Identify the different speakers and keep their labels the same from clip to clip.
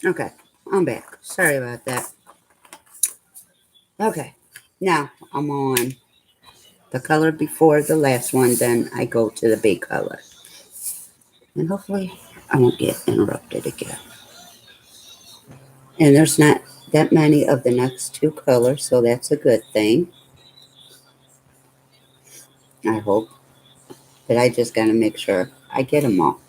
Speaker 1: Okay, I'm back. Sorry about that. Okay, now I'm on the color before the last one, then I go to the big color. And hopefully I won't get interrupted again. And there's not that many of the next two colors, so that's a good thing, I hope. But I just gotta make sure I get them all.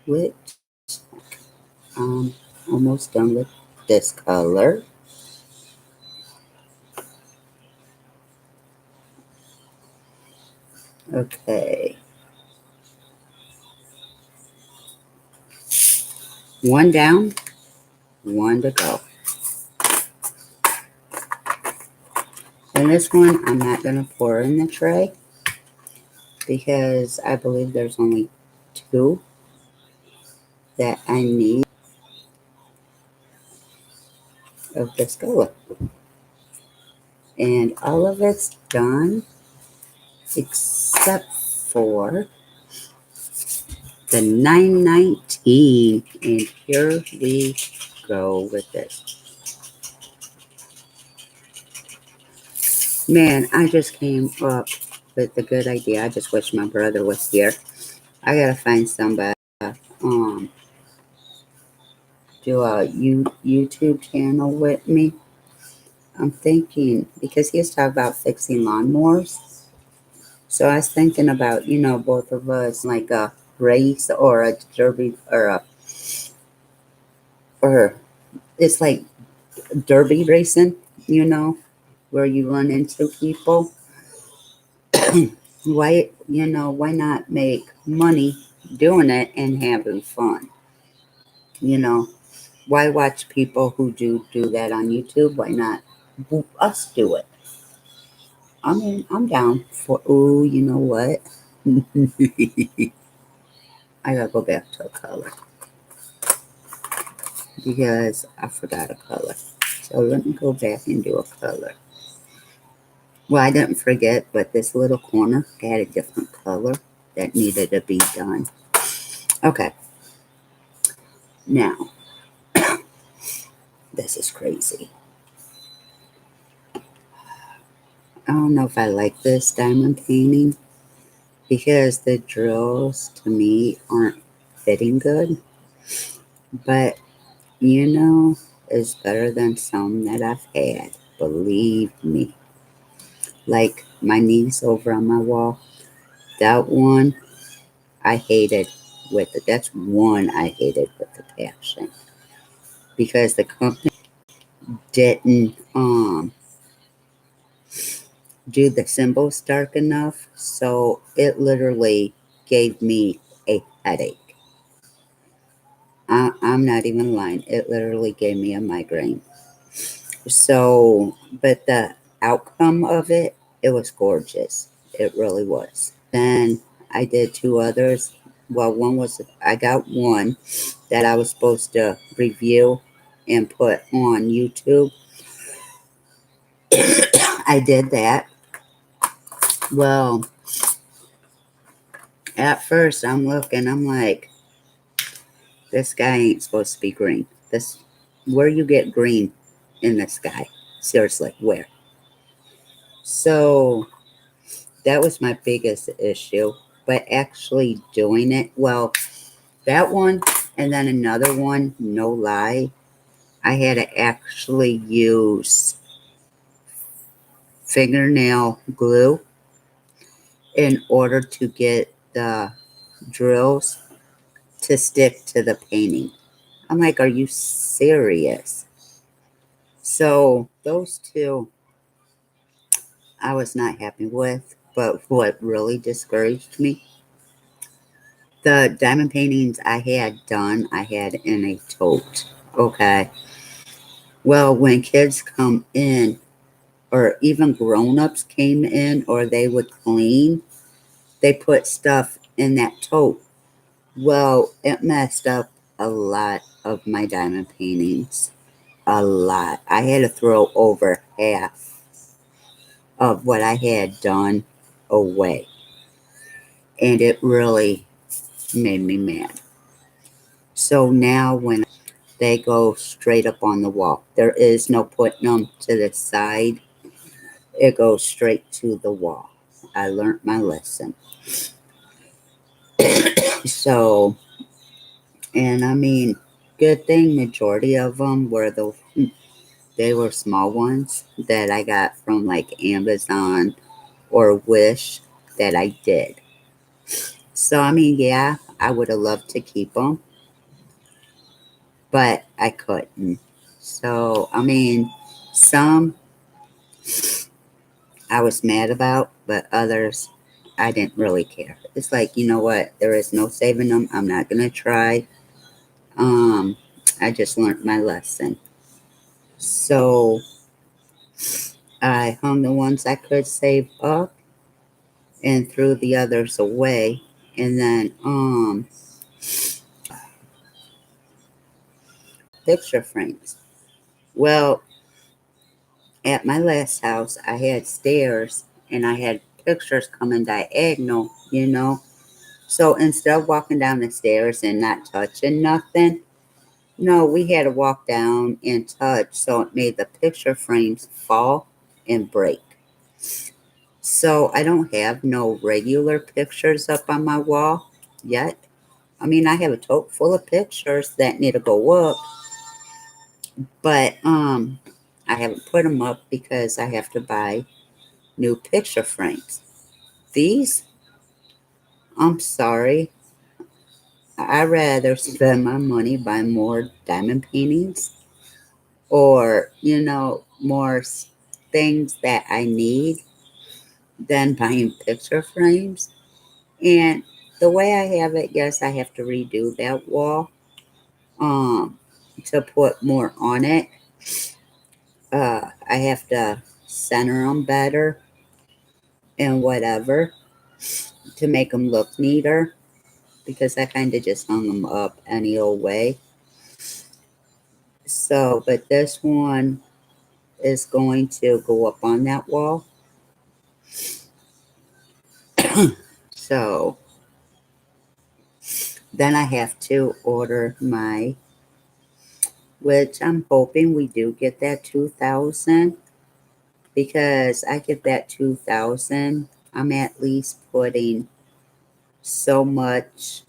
Speaker 1: Which, almost done with this color. Okay, one down, one to go. And this one, I'm not going to pour in the tray because I believe there's only two that I need of this color. And all of it's done except for the 919. And here we go with this. Man, I just came up with a good idea. I just wish my brother was here. I gotta find somebody um do a YouTube channel with me. I'm thinking because he was talking about fixing lawnmowers. So I was thinking about, both of us like a race or a derby or it's like derby racing, you know, where you run into people. Why not make money doing it and having fun? You know, why watch people who do that on YouTube? Why not us do it? I mean, I'm down for, oh, you know what? I gotta go back to a color because I forgot a color. So let me go back and do a color. Well, I didn't forget, but this little corner had a different color that needed to be done. Okay, now, this is crazy. I don't know if I like this diamond painting because the drills to me aren't fitting good, but is better than some that I've had. Believe me. Like my niece over on my wall, that one I hated with it. That's one I hated with the passion because the company didn't do the symbols dark enough, so it literally gave me a headache. I'm not even lying. It literally gave me a migraine. So, but the outcome of it, it was gorgeous. It really was. Then I did two others. Well, one was I got one that I was supposed to review and put on YouTube. I did that. Well, at first I'm looking, I'm like, this guy ain't supposed to be green. This, where you get green in this guy? Seriously, where? So that was my biggest issue. But actually doing it, well, that one and then another one, no lie, I had to actually use fingernail glue in order to get the drills to stick to the painting. I'm like, are you serious? So those two I was not happy with. But what really discouraged me, the diamond paintings I had done, I had in a tote. Okay. Well, when kids come in, or even grown-ups came in, or they would clean, they put stuff in that tote. Well, it messed up a lot of my diamond paintings. A lot. I had to throw over half of what I had done away. And it really made me mad. So now when they go straight up on the wall, there is no putting them to the side. It goes straight to the wall. I learned my lesson. So, and I mean, good thing majority of them were they were small ones that I got from like Amazon or Wish that I did. So I mean, yeah, I would have loved to keep them, but I couldn't. So I mean, some I was mad about, but others I didn't really care. It's like, you know what? There is no saving them. I'm not gonna try. Um, I just learned my lesson. So I hung the ones I could save up and threw the others away. And then picture frames. Well, at my last house, I had stairs and I had pictures coming diagonal, you know. So instead of walking down the stairs and not touching nothing, no, we had to walk down and touch. So it made the picture frames fall and break. So I don't have no regular pictures up on my wall yet. I mean, I have a tote full of pictures that need to go up, but I haven't put them up because I have to buy new picture frames. These, I'm sorry, I rather spend my money buying more diamond paintings or, you know, more things that I need than buying picture frames. And the way I have it, yes, I have to redo that wall um to put more on it. I have to center them better and whatever to make them look neater because I kind of just hung them up any old way. So, but this one is going to go up on that wall. So then I have to order my, which I'm hoping we do get that 2000 because I get that 2000. I'm at least putting so much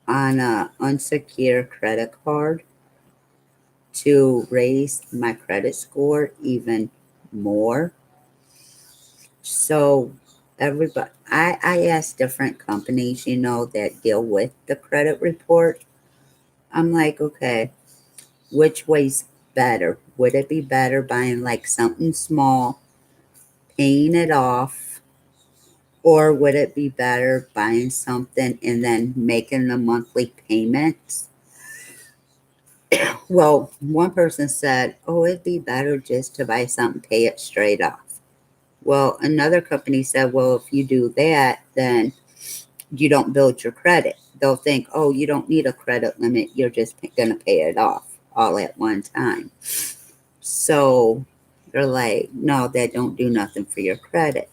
Speaker 1: on a unsecured credit card to raise my credit score even more. So everybody, I asked different companies, you know, that deal with the credit report. I'm like, okay, which way's better? Would it be better buying like something small, paying it off, or would it be better buying something and then making the monthly payments? Well, one person said, oh, it'd be better just to buy something, pay it straight off. Well, another company said, well, if you do that, then you don't build your credit. They'll think, oh, you don't need a credit limit. You're just going to pay it off all at one time. So they're like, no, that don't do nothing for your credit.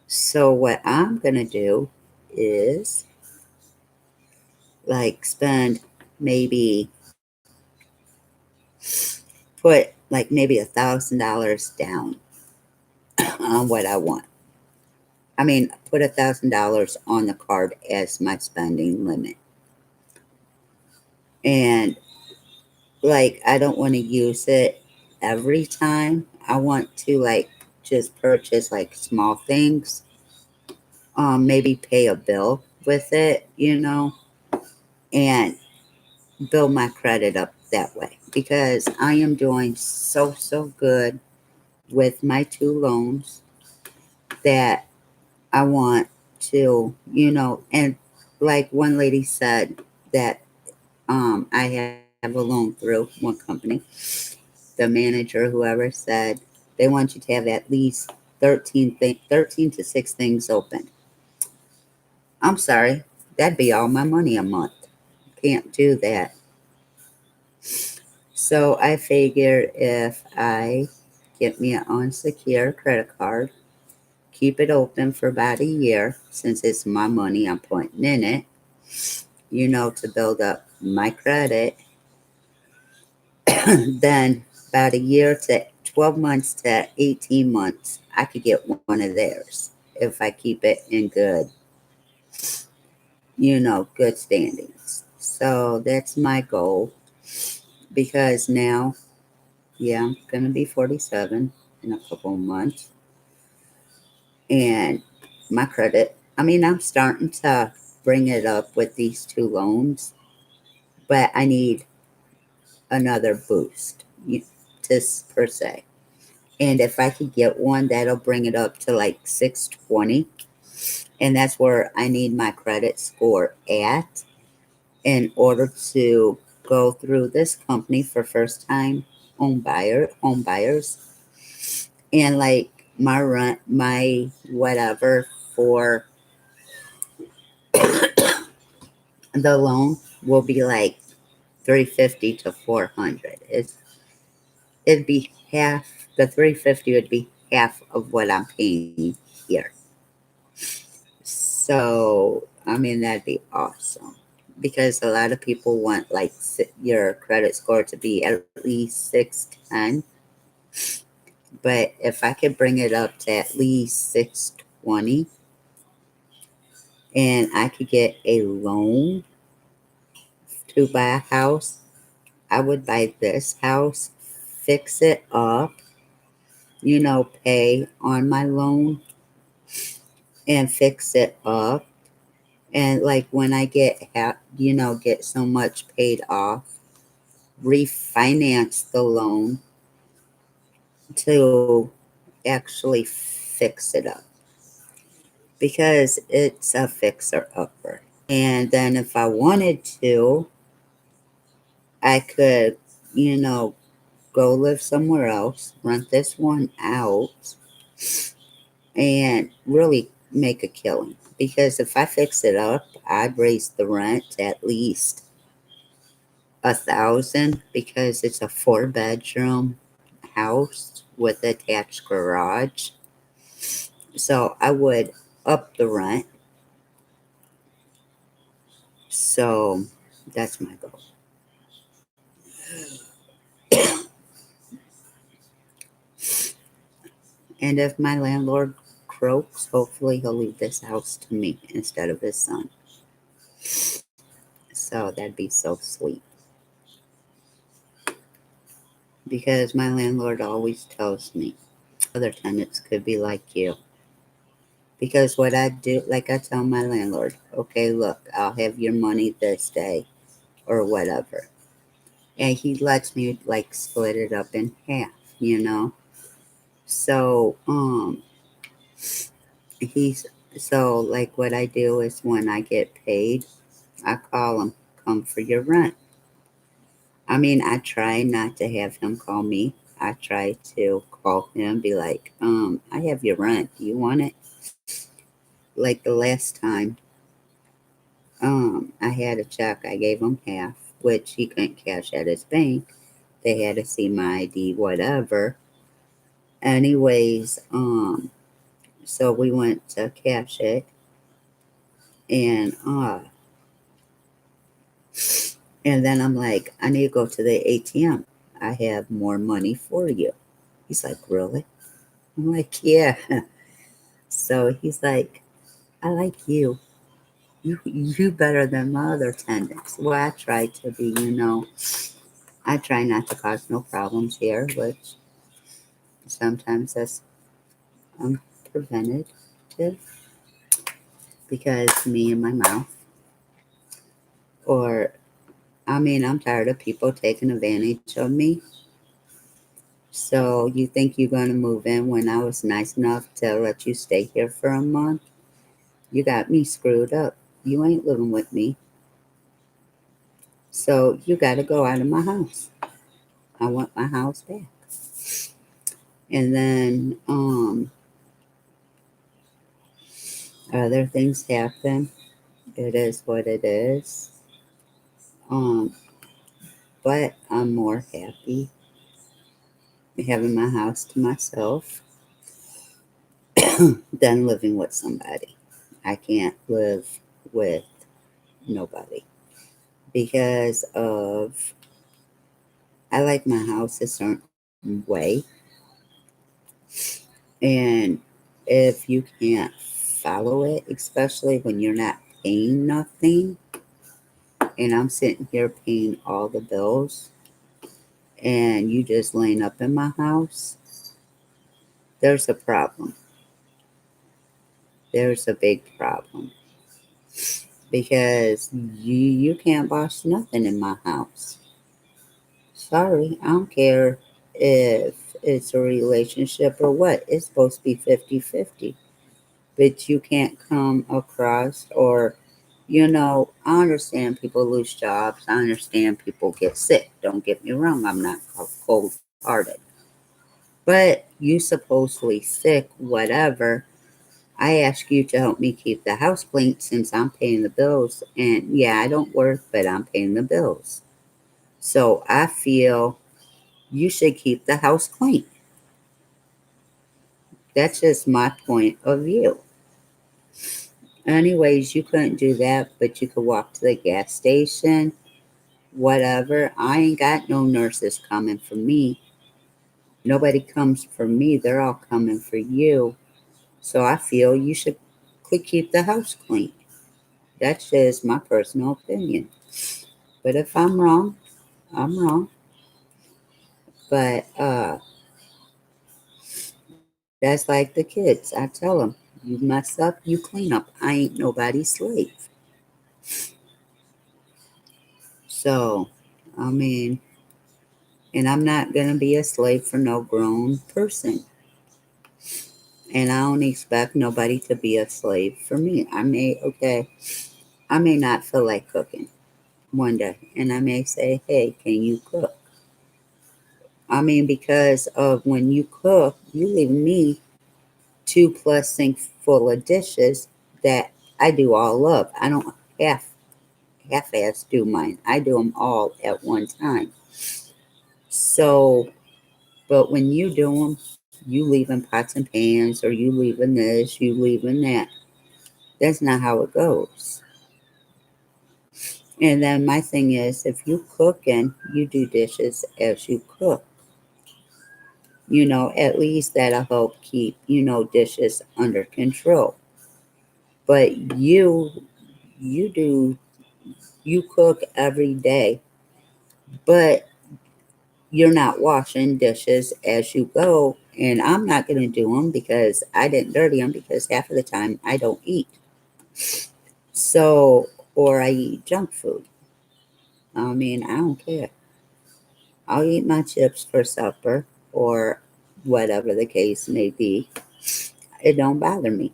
Speaker 1: So what I'm going to do is like spend maybe put like maybe $1,000 down on what I want. I mean, put $1,000 on the card as my spending limit. And like, I don't want to use it every time. I want to like just purchase like small things. Maybe pay a bill with it, you know, and build my credit up that way because I am doing so good with my two loans that I want to, you know, and like one lady said that I have a loan through one company. The manager, whoever, said they want you to have at least 13 to 6 things open. I'm sorry, that'd be all my money a month. Can't do that. So I figured if I get me an unsecured credit card, keep it open for about a year since it's my money I'm putting in it, to build up my credit. Then about a year to 12 months to 18 months, I could get one of theirs if I keep it in good standings. So that's my goal because now, yeah, I'm going to be 47 in a couple of months. And my credit, I mean, I'm starting to bring it up with these two loans, but I need another boost, per se. And if I could get one, that'll bring it up to like 620. And that's where I need my credit score at in order to go through this company for first time home buyers. And like my rent, my whatever for the loan will be like 350 to 400. It'd be half, the 350 would be half of what I'm paying here. So, I mean, that'd be awesome because a lot of people want like your credit score to be at least 610. But if I could bring it up to at least 620 and I could get a loan to buy a house, I would buy this house, fix it up, pay on my loan and fix it up. And like when I get so much paid off, refinance the loan to actually fix it up because it's a fixer upper. And then if I wanted to, I could, you know, go live somewhere else, rent this one out, and really make a killing. Because if I fix it up, I'd raise the rent to at least 1,000 because it's a 4-bedroom house with attached garage. So I would up the rent. So that's my goal. And if my landlord croaks, hopefully he'll leave this house to me instead of his son. So that'd be so sweet. Because my landlord always tells me other tenants could be like you. Because what I do, like I tell my landlord, okay, look, I'll have your money this day or whatever. And he lets me like split it up in half. So, he's, so like what I do is when I get paid, I call him, come for your rent. I mean, I try not to have him call me. I try to call him, be like, I have your rent. Do you want it? Like the last time, I had a check. I gave him half, which he couldn't cash at his bank. They had to see my ID, whatever. Anyways, so we went to cash it, and and then I'm like, I need to go to the ATM. I have more money for you. He's like, really? I'm like, yeah. So he's like, I like you. You better than my other tenants. Well, I try to be, I try not to cause no problems here, which sometimes that's preventative because me and my mouth. Or, I mean, I'm tired of people taking advantage of me. So you think you're going to move in when I was nice enough to let you stay here for a month? You got me screwed up. You ain't living with me. So you got to go out of my house. I want my house back. And then other things happen. It is what it is. Um, but I'm more happy having my house to myself than living with somebody. I can't live with nobody because of I like my house a certain way, and if you can't follow it, especially when you're not paying nothing, and I'm sitting here paying all the bills, and you just laying up in my house, there's a problem. There's a big problem because you can't boss nothing in my house. Sorry, I don't care if it's a relationship or what. It's supposed to be 50-50. But you can't come across or I understand people lose jobs. I understand people get sick. Don't get me wrong, I'm not cold hearted. But you supposedly sick, whatever. I ask you to help me keep the house clean since I'm paying the bills. And yeah, I don't work, but I'm paying the bills. So I feel you should keep the house clean. That's just my point of view. Anyways, you couldn't do that, but you could walk to the gas station, whatever. I ain't got no nurses coming for me. Nobody comes for me. They're all coming for you. So I feel you should keep the house clean. That's just my personal opinion. But if I'm wrong, I'm wrong. But that's like the kids. I tell them, you mess up, you clean up. I ain't nobody's slave. So, I mean, and I'm not going to be a slave for no grown person. And I don't expect nobody to be a slave for me. I may not feel like cooking one day. And I may say, hey, can you cook? I mean, because of when you cook, you leave me two plus sink full of dishes that I do all of. I don't half-ass do mine. I do them all at one time. So, but when you do them, you leaving pots and pans, or you leaving this, you leaving that. That's not how it goes. And then my thing is, if you cook and you do dishes as you cook, at least that'll help keep, dishes under control. But you do, you cook every day, but you're not washing dishes as you go. And I'm not going to do them because I didn't dirty them because half of the time I don't eat. So, or I eat junk food. I mean, I don't care. I'll eat my chips for supper or whatever the case may be. It don't bother me.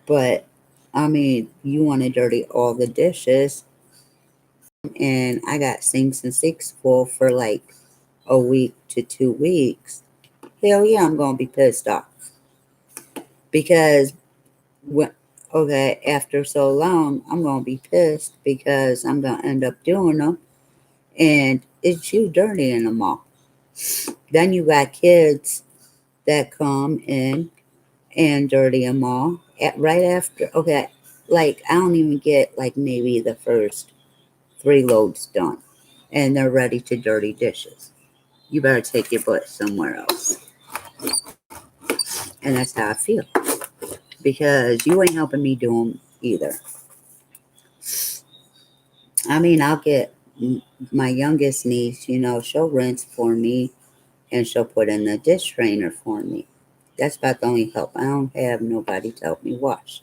Speaker 1: But I mean, you want to dirty all the dishes, and I got sinks and sinks full for like a week to 2 weeks. Hell yeah, I'm gonna be pissed off because when okay, after so long, I'm gonna be pissed because I'm gonna end up doing them, and it's you dirtying them all. Then you got kids that come in and dirty them all right after. Okay, like I don't even get like maybe the first three loads done, and they're ready to dirty dishes. You better take your butt somewhere else, and that's how I feel because you ain't helping me do them either. I mean, I'll get my youngest niece, she'll rinse for me and she'll put in the dish strainer for me. That's about the only help. I don't have nobody to help me wash,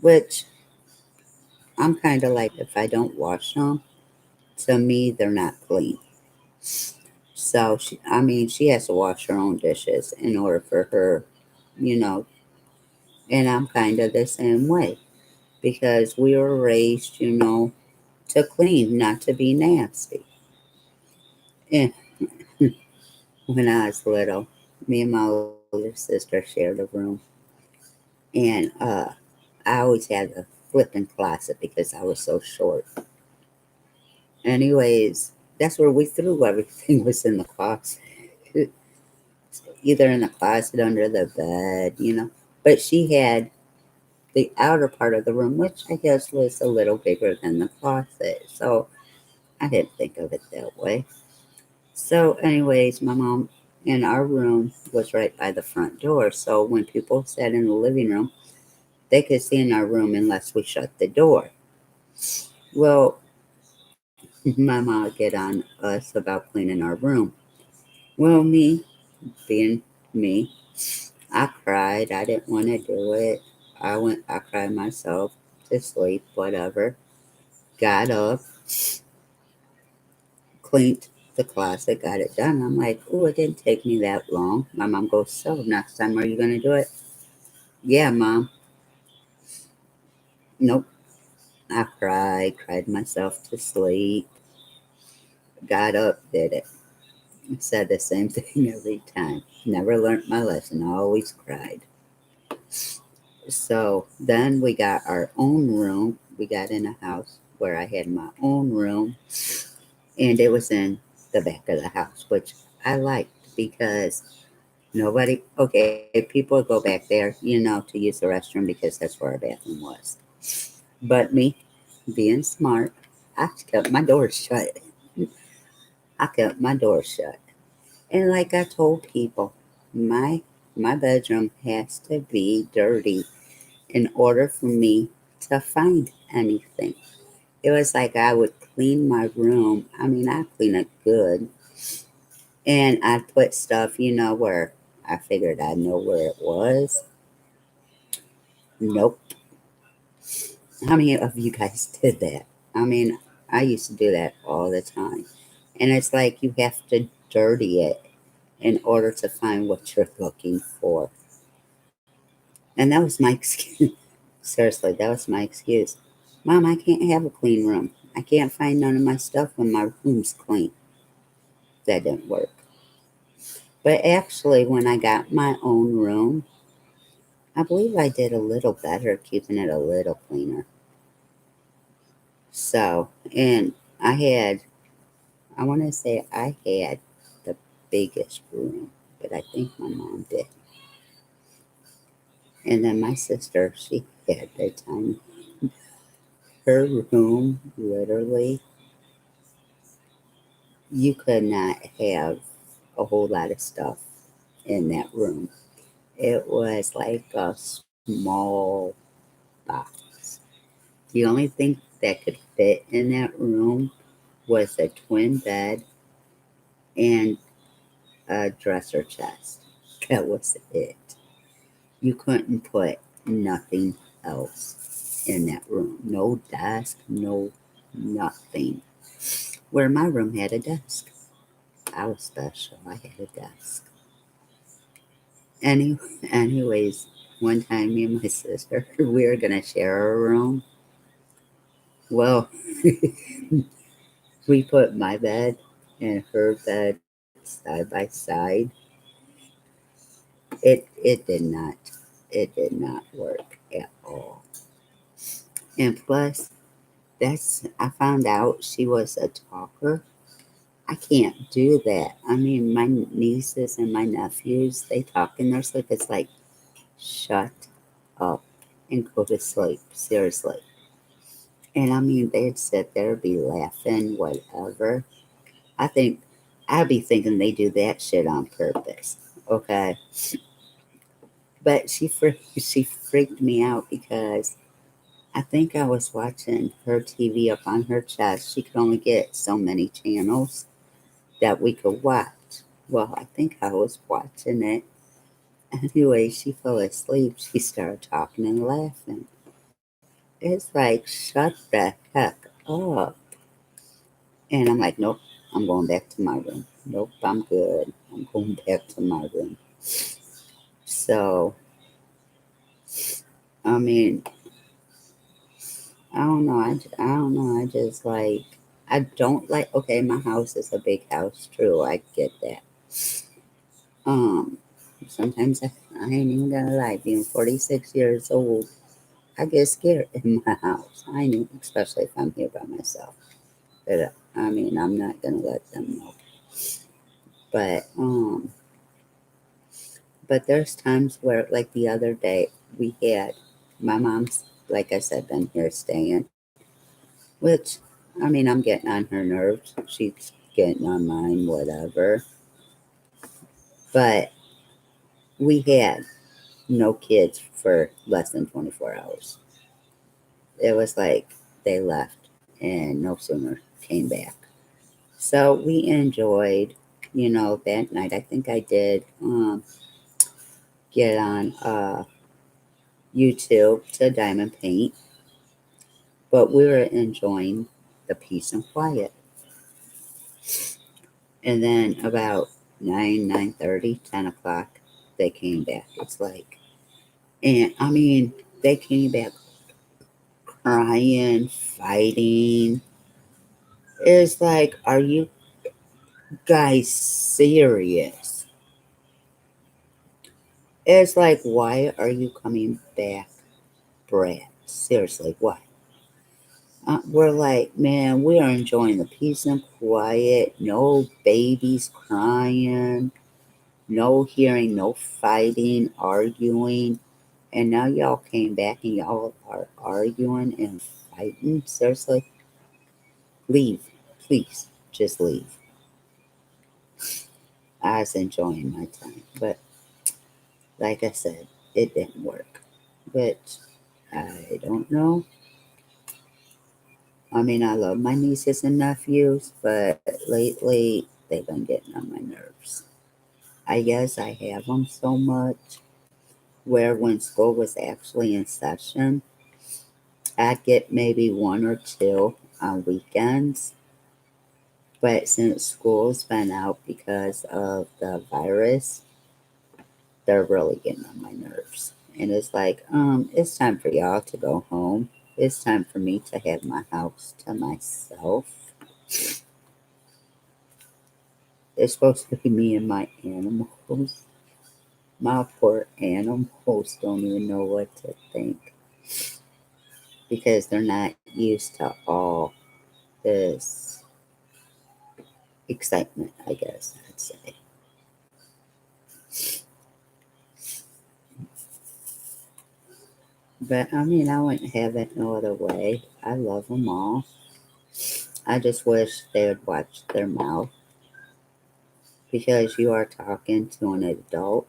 Speaker 1: which I'm kind of like, if I don't wash them, to me, they're not clean. So, I mean, she has to wash her own dishes in order for her, you know, and I'm kind of the same way because we were raised, to clean, not to be nasty. And when I was little, me and my older sister shared a room, and I always had a flipping closet because I was so short. Anyways, That's where we threw everything was in the closet, either in the closet under the bed. But she had the outer part of the room, which I guess was a little bigger than the closet. So I didn't think of it that way. So, anyways, my mom in our room was right by the front door. So when people sat in the living room, they could see in our room unless we shut the door. Well, my mom would get on us about cleaning our room. Well, me being me, I cried. I didn't want to do it. I cried myself to sleep, whatever. Got up, cleaned the closet, got it done. I'm like, oh, it didn't take me that long. My mom goes, so next time, are you going to do it? Yeah, mom. Nope. I cried myself to sleep, got up, did it. Said the same thing every time. Never learnt my lesson, always cried. So then we got our own room. We got in a house where I had my own room, and it was in the back of the house, which I liked because okay, people would go back there, to use the restroom because that's where our bathroom was. But me, being smart, I kept my door shut. I kept my door shut. And like I told people, my my bedroom has to be dirty in order for me to find anything. It was like I would clean my room. I mean, I clean it good. And I'd put stuff, where I figured I'd know where it was. Nope. How many of you guys did that? I mean, I used to do that all the time. And it's like you have to dirty it in order to find what you're looking for. And that was my excuse. Seriously, that was my excuse. Mom, I can't have a clean room. I can't find none of my stuff when my room's clean. That didn't work. But actually, when I got my own room, I believe I did a little better keeping it a little cleaner. So, and I want to say I had the biggest room, but I think my mom did. And then my sister, she had the tiny, her room, literally, you could not have a whole lot of stuff in that room. It was like a small box. The only thing that could fit in that room was a twin bed and a dresser chest. That was it. You couldn't put nothing else in that room. No desk, no nothing. Where my room had a desk. I was special. I had a desk. Any, anyways, one time me and my sister, we were gonna share a room. Well, we put my bed and her bed side by side. It did not work at all. And plus, I found out she was a talker. I can't do that. I mean, my nieces and my nephews, they talk in their sleep. It's like, shut up and go to sleep. Seriously. And I mean, they'd sit there, be laughing, whatever. I think I'd be thinking they do that shit on purpose. Okay. But she freaked me out because I think I was watching her TV up on her chest. She could only get so many channels that we could watch. Well, I think I was watching it. Anyway, she fell asleep. She started talking and laughing. It's like, shut the heck up. And I'm like, nope, I'm going back to my room. Nope, I'm good. I'm going back to my room. So, I mean, I don't know. I don't know. I just like, I don't like, okay, my house is a big house. True, I get that. Um, Sometimes I ain't even gonna lie, being 46 years old, I get scared in my house. I ain't, especially if I'm here by myself. But I mean, I'm not gonna let them know. But but there's times where, like the other day, we had my mom's, like I said, been here staying, which, I mean, I'm getting on her nerves. She's getting on mine, whatever. But we had no kids for less than 24 hours. It was like they left and no sooner came back. So we enjoyed, that night. I think I did get on YouTube to diamond paint, but we were enjoying the peace and quiet. And then about 9:30, 10 o'clock, they came back. It's like, and I mean, they came back crying, fighting. It's like, are you guys serious? It's like, why are you coming back, Brad? Seriously, why? We're like, man, we are enjoying the peace and quiet. No babies crying, no hearing, no fighting, arguing. And now y'all came back and y'all are arguing and fighting. Seriously, leave. Please, just leave. I was enjoying my time. But like I said, it didn't work. But I don't know. I mean, I love my nieces and nephews, but lately they've been getting on my nerves. I guess I have them so much where when school was actually in session, I'd get maybe one or two on weekends. But since school's been out because of the virus, they're really getting on my nerves. And it's like, it's time for y'all to go home. It's time for me to have my house to myself. It's supposed to be me and my animals. My poor animals don't even know what to think because they're not used to all this excitement, I guess I'd say. But I mean, I wouldn't have it no other way. I love them all. I just wish they would watch their mouth because you are talking to an adult.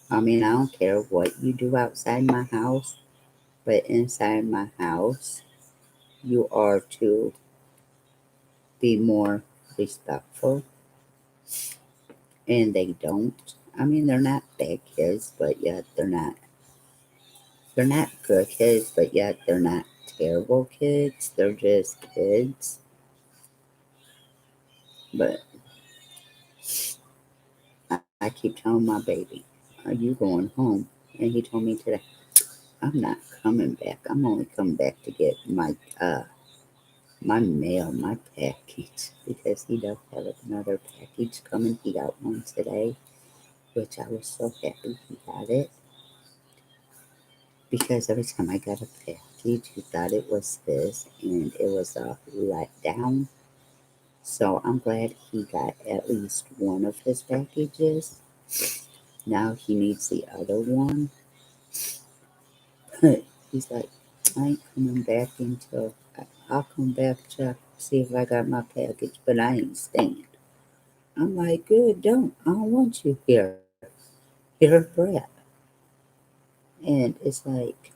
Speaker 1: I mean, I don't care what you do outside my house, but inside my house, you are to be more respectful, and they don't. I mean, they're not bad kids, but yet they're not good kids, but yet they're not terrible kids. They're just kids. But I keep telling my baby, "Are you going home?" And he told me today, "I'm not coming back. I'm only coming back to get my mail, my package, because he does have another package coming. He got one today, which I was so happy he got it because every time I got a package, he thought it was his, and it was a letdown. So I'm glad he got at least one of his packages. Now he needs the other one. But he's like, I ain't coming back until I'll come back to see if I got my package, but I ain't staying. I'm like, good, don't. I don't want you here. You're a brat. And it's like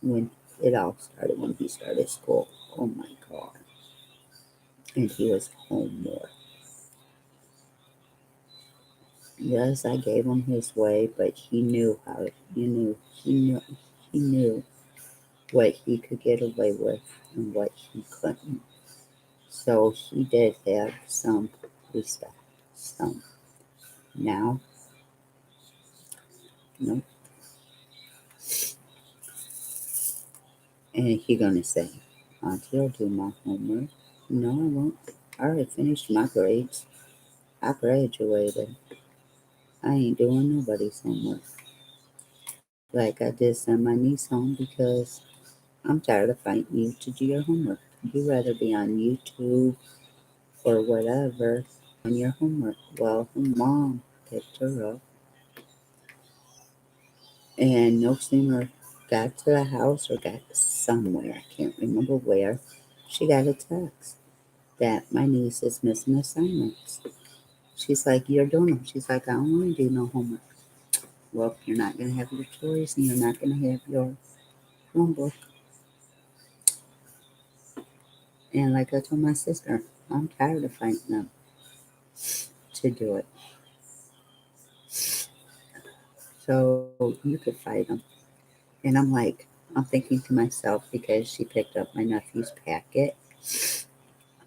Speaker 1: when it all started, when he started school. Oh my God. And he was home more. Yes, I gave him his way, but he knew how, he knew what he could get away with and what he couldn't. So he did have some respect. Some. Now, no. And he gonna say, Auntie, I'll do my homework. No, I won't. I already finished my grades. I graduated. I ain't doing nobody's homework. Like I did send my niece home because I'm tired of fighting you to do your homework. You'd rather be on YouTube or whatever doing your homework. Well, her mom picked her up, and no sooner got to the house or got somewhere, I can't remember where, she got a text that my niece is missing assignments. She's like, "You're doing them." She's like, "I don't want to do no homework." Well, you're not going to have your toys and you're not going to have your Chromebook. And like I told my sister, I'm tired of fighting them to do it. So you could fight them. And I'm like, I'm thinking to myself because she picked up my nephew's packet.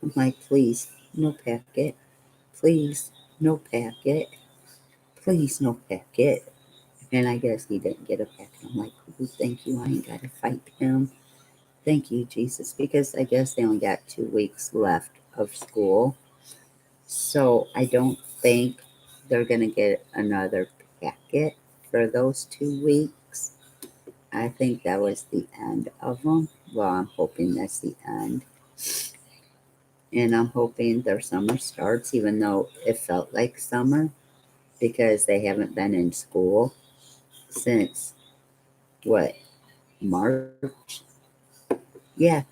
Speaker 1: I'm like, please, no packet. Please, no packet. Please, no packet. And I guess he didn't get a packet. I'm like, oh, thank you. I ain't got to fight him. Thank you, Jesus. Because I guess they only got 2 weeks left of school. So I don't think they're going to get another packet for those 2 weeks. I think that was the end of them. Well, I'm hoping that's the end. And I'm hoping their summer starts, even though it felt like summer because they haven't been in school since what, March? Yeah,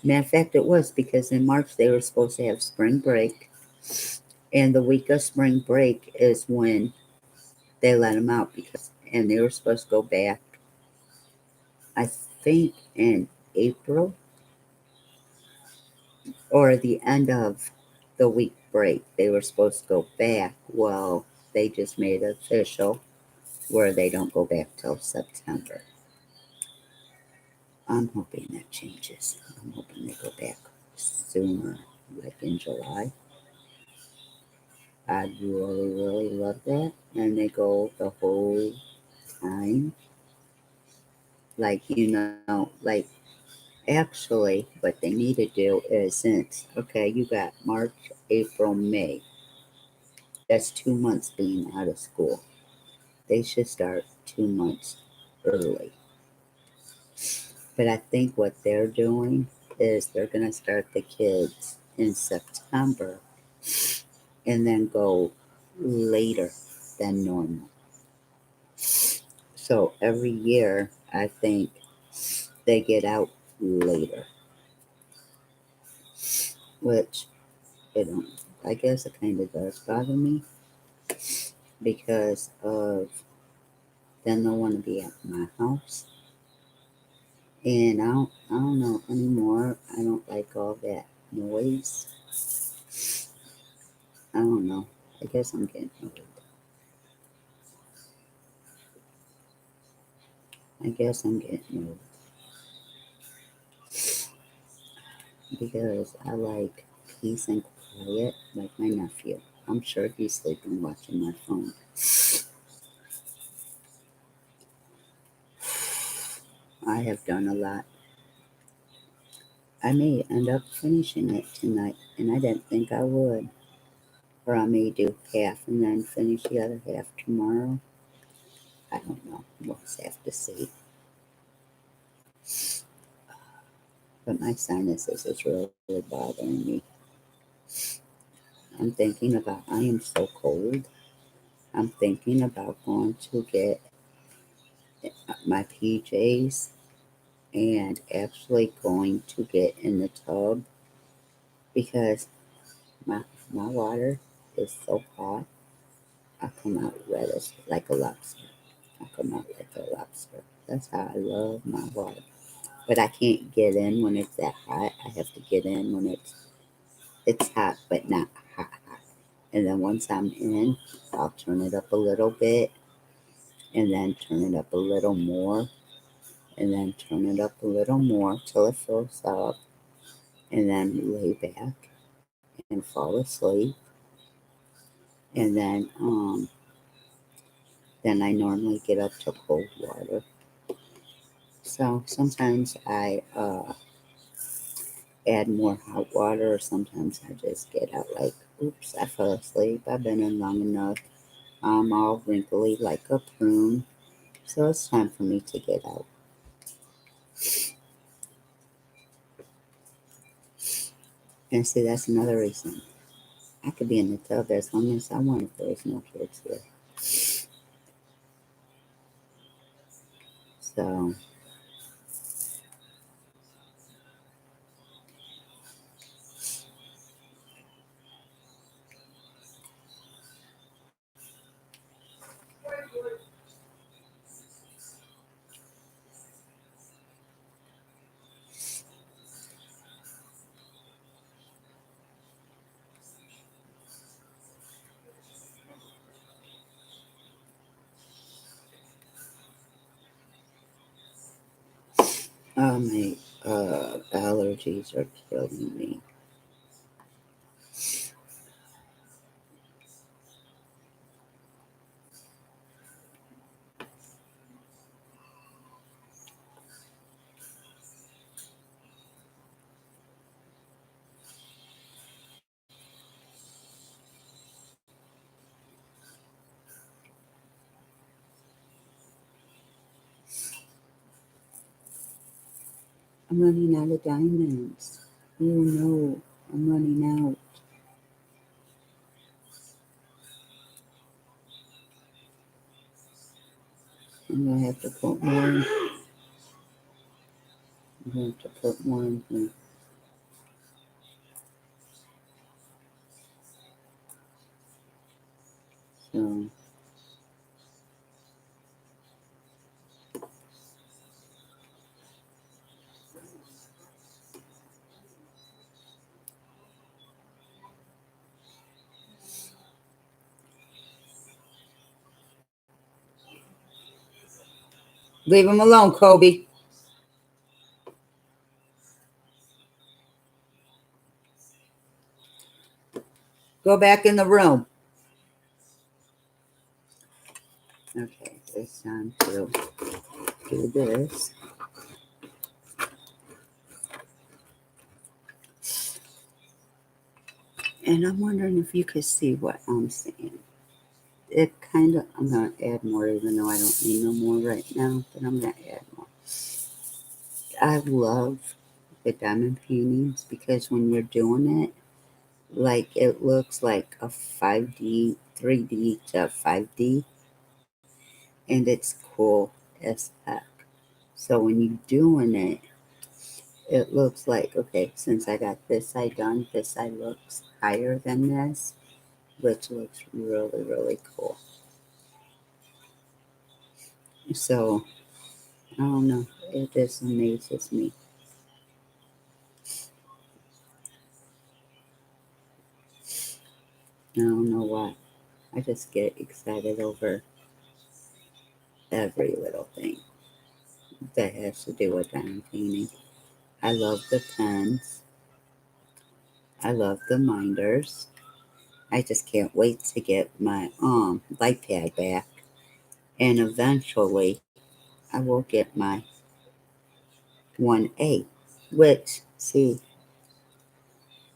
Speaker 1: matter of fact, it was because in March they were supposed to have spring break, and the week of spring break is when they let them out and they were supposed to go back, I think, in April or the end of the week break. They were supposed to go back. Well, they just made it official where they don't go back till September. I'm hoping that changes. I'm hoping they go back sooner, like in July. I'd really, really love that. And they go the whole time. Like, like actually, what they need to do is since, okay, you got March, April, May, that's 2 months being out of school. They should start 2 months early. But I think what they're doing is they're going to start the kids in September and then go later than normal. So every year, I think they get out later, which it don't. I guess it kind of does bother me because of then they'll want to be at my house, and I don't know anymore. I don't like all that noise. I don't know. I guess I'm getting old. I guess I'm getting old because I like peace and quiet, like my nephew. I'm sure he's sleeping watching my phone. I have done a lot. I may end up finishing it tonight, and I didn't think I would. Or I may do half and then finish the other half tomorrow. I don't know. We'll just have to see. But my sinuses is really bothering me. I'm thinking about, I am so cold. I'm thinking about going to get my PJs and actually going to get in the tub because my my water is so hot. I come out red as like a lobster. I come out like a lobster. That's how I love my water. But I can't get in when it's that hot. I have to get in when it's hot but not hot hot. And then once I'm in, I'll turn it up a little bit and then turn it up a little more and then turn it up a little more till it fills up and then lay back and fall asleep. And then I normally get up to cold water. So sometimes I add more hot water, or sometimes I just get out like, oops, I fell asleep. I've been in long enough. I'm all wrinkly like a prune. So it's time for me to get out. And see, that's another reason. I could be in the tub as long as I want if there's no kids here. So, my allergies are killing me. I'm running out of diamonds. Oh no, I'm running out. I'm gonna have to put more in. I'm gonna have to put more in here. So, leave him alone, Kobe. Go back in the room. Okay, it's time to do this. And I'm wondering if you could see what I'm saying. It kind of, I'm going to add more even though I don't need no more right now, but I'm going to add more. I love the diamond paintings because when you're doing it, like it looks like a 5D, 3D to 5D, and it's cool as heck. So when you're doing it, it looks like, okay, since I got this side done, this side looks higher than this, which looks really, really cool. So, I don't know, it just amazes me. I don't know why. I just get excited over every little thing that has to do with diamond painting. I love the pens. I love the minders. I just can't wait to get my light pad back. And eventually I will get my 1A. Which, see,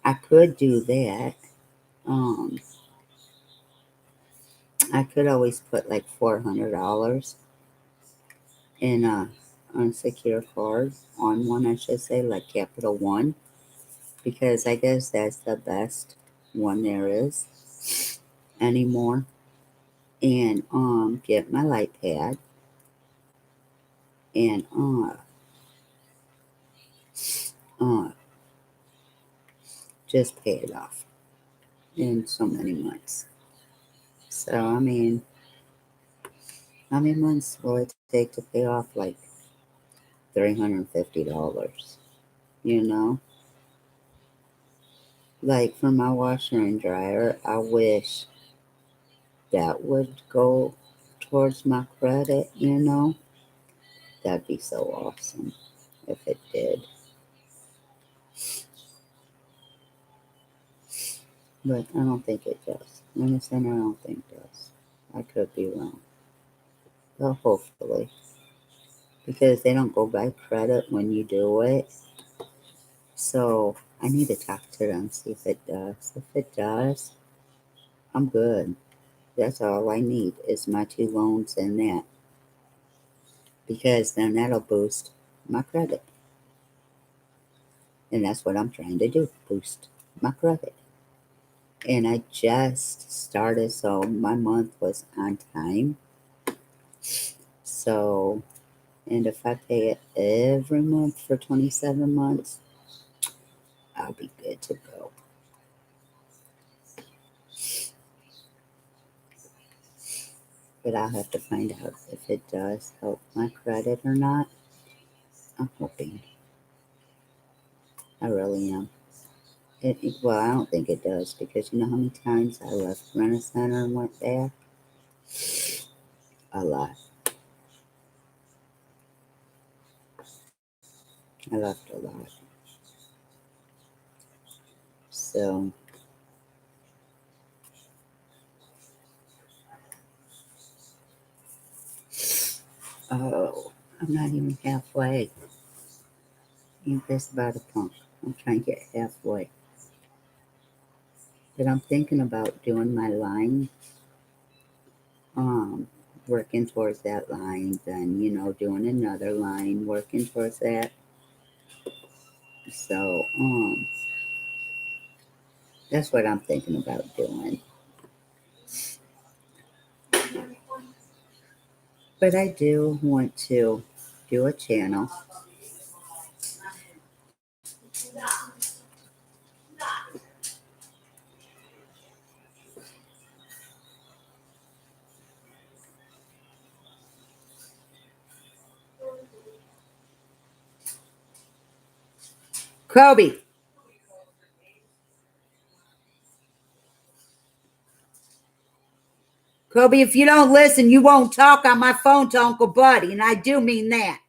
Speaker 1: I could do that. Um, I could always put like $400 in a unsecured card on one, I should say, like Capital One, because I guess that's the best one there is anymore. And get my light pad and uh just pay it off in so many months. So I mean, how many months will it take to pay off like $350? You know? Like for my washer and dryer, I wish that would go towards my credit, you know? That'd be so awesome if it did. But I don't think it does. In a center, I don't think it does. I could be wrong. But hopefully. Because they don't go by credit when you do it. So I need to talk to them, see if it does. If it does, I'm good. That's all I need is my 2 loans and that. Because then that'll boost my credit. And that's what I'm trying to do, boost my credit. And I just started, so my month was on time. So, and if I pay it every month for 27 months, I'll be good to go. But I'll have to find out if it does help my credit or not. I'm hoping. I really am. Well, I don't think it does because you know how many times I left Rent Center and went back? A lot. I left a lot. So, oh, I'm not even halfway. Ain't this about a punk? I'm trying to get halfway. But I'm thinking about doing my line, um, working towards that line, then, doing another line, working towards that. So, that's what I'm thinking about doing. But I do want to do a channel. Kobe, Kobe, if you don't listen, you won't talk on my phone to Uncle Buddy, and I do mean that.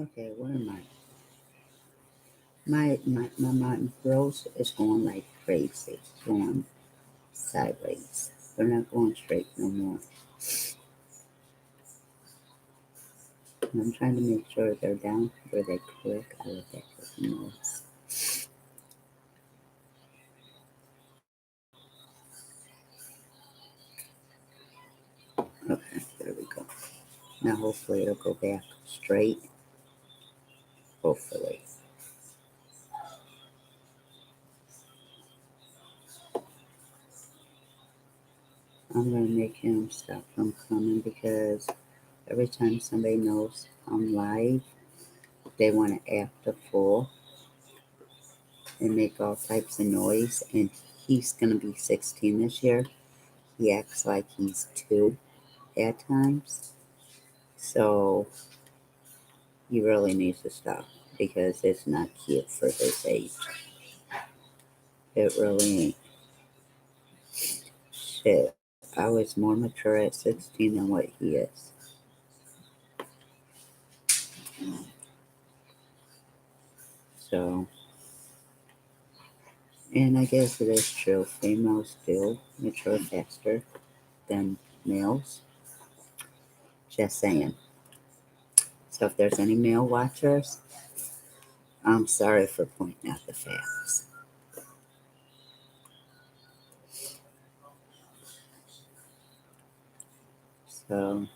Speaker 1: Okay, where am I? My throat is going like crazy, going sideways. They're not going straight no more. And I'm trying to make sure they're down where they click. I look at the notes. Okay, there we go. Now hopefully it'll go back straight. Hopefully. I'm gonna make him stop from coming because every time somebody knows I'm live, they want to act a fool and make all types of noise. And he's gonna be 16 this year. He acts like he's 2 at times. So he really needs to stop because it's not cute for his age. It really ain't. Shit. I was more mature at 16 than what he is. So, and I guess it is true. Females do mature faster than males. Just saying. So if there's any male watchers, I'm sorry for pointing out the facts. So,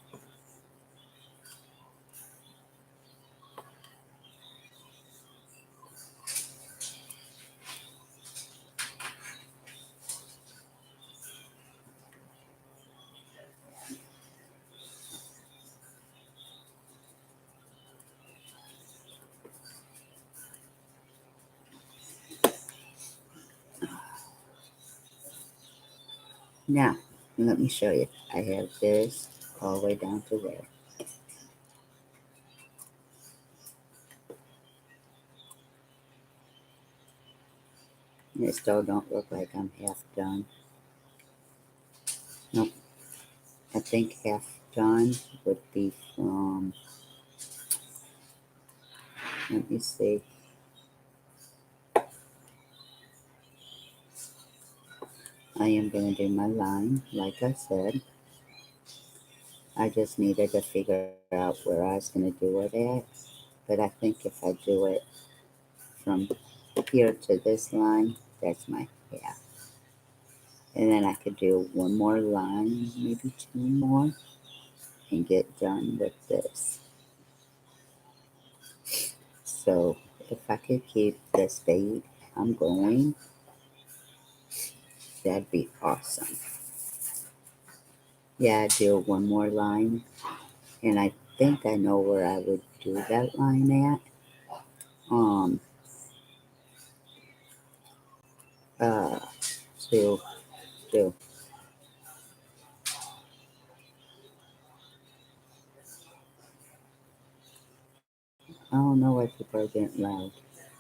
Speaker 1: now, let me show you. I have this all the way down to there. And it still don't look like I'm half done. I think half done would be from, let me see, I am going to do my line, like I said. I just needed to figure out where I was going to do it at. But I think if I do it from here to this line, that's my half. And then I could do one more line, maybe two more, and get done with this. So if I could keep this fade I'm going, that'd be awesome. Yeah, I do one more line, and I think I know where I would do that line at. Um, uh, to do. I don't know why people are getting loud.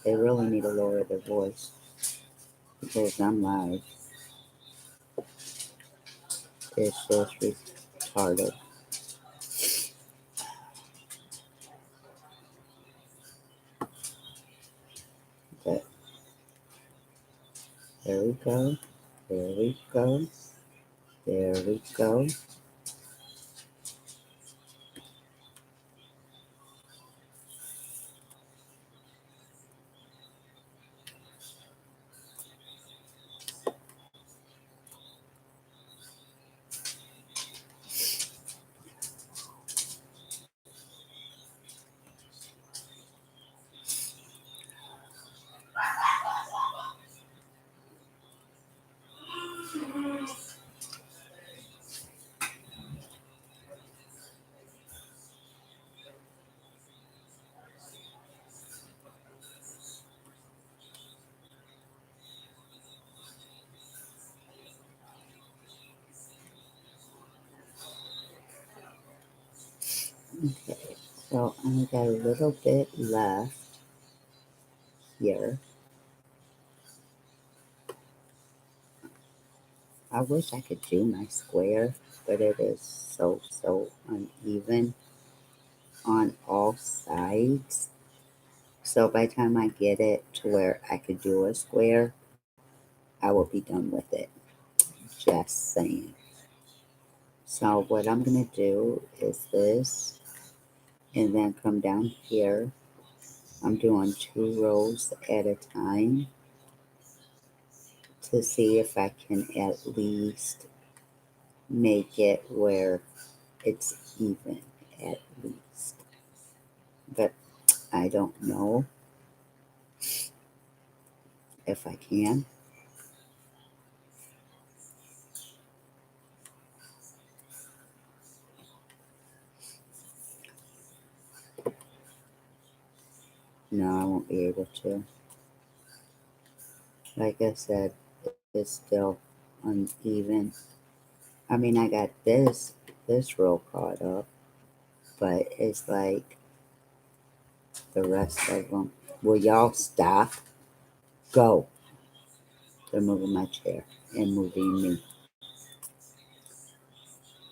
Speaker 1: They really need to lower their voice because I'm loud. It's just retarded. But there we go. There we go. There we go. Okay, so I got a little bit left here. I wish I could do my square, but it is so uneven on all sides. So by the time I get it to where I could do a square, I will be done with it. Just saying. So what I'm gonna do is this, and then come down here. I'm doing 2 rows at a time to see if I can at least make it where it's even at least. But I don't know if I can. No, I won't be able to. Like I said, it's still uneven. I mean, I got this row caught up, but it's like the rest of them. Will y'all stop? Go. They're moving my chair and moving me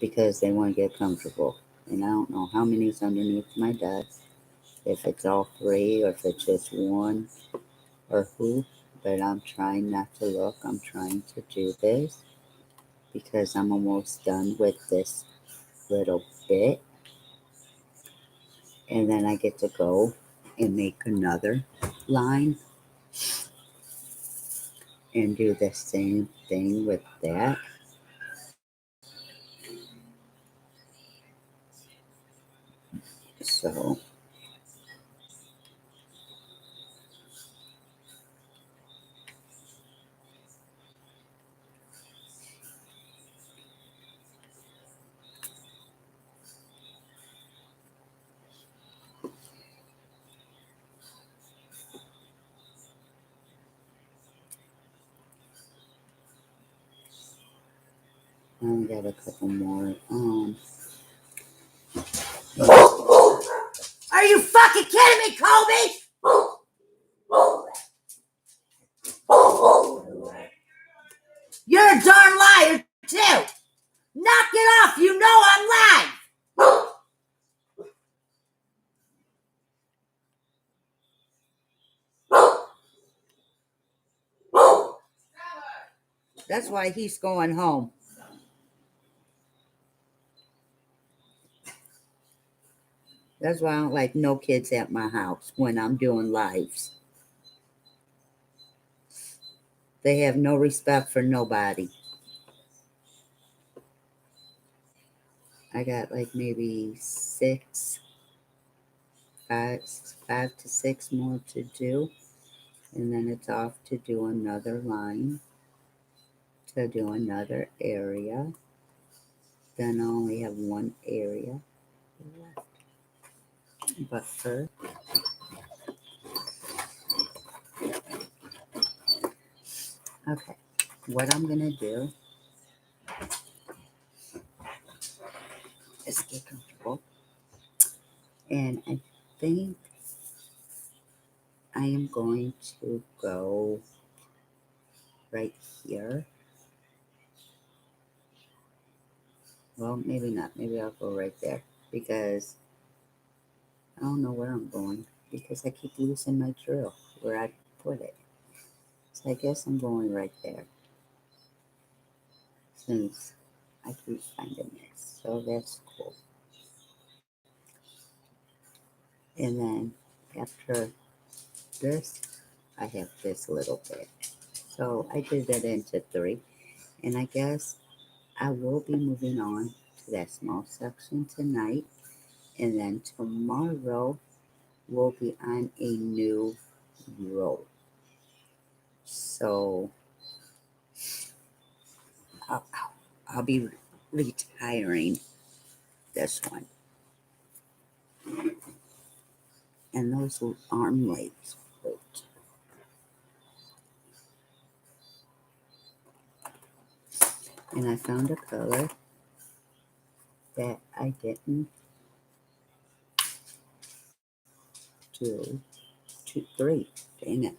Speaker 1: because they want to get comfortable. And I don't know how many's underneath my desk, if it's all three or if it's just one or who, but I'm trying not to look. I'm trying to do this because I'm almost done with this little bit. And then I get to go and make another line and do the same thing with that. So I got a couple more. Are you fucking kidding me, Kobe? You're a darn liar too. Knock it off! You know I'm live! That's why he's going home. That's why I don't like no kids at my house when I'm doing lives. They have no respect for nobody. I got like maybe five to six more to do, and then it's off to do another line, to do another area. Then I only have one area left. But first, okay, what I'm gonna do is get comfortable, and I think I am going to go right here. Well, maybe not. Maybe I'll go right there because I don't know where I'm going because I keep losing my drill where I put it. So I guess I'm going right there since I keep finding it. So that's cool. And then after this, I have this little bit. So I did that into three. And I guess I will be moving on to that small section tonight. And then tomorrow we'll be on a new row. So I'll be retiring this one. And those arm legs hurt. And I found a color that I didn't do. Two, three. Dang it.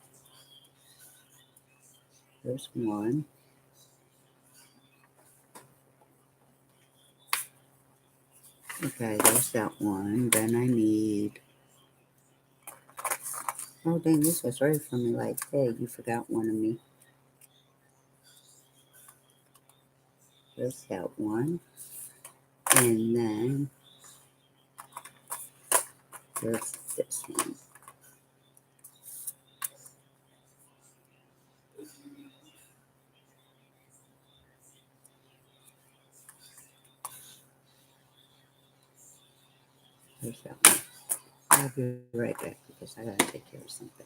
Speaker 1: There's one. Okay, there's that one. Then I need. Oh, dang, this was ready for me. Like, hey, you forgot one of me. There's that one. And then there's this one. There's that one. I'll be right back because I gotta take care of something.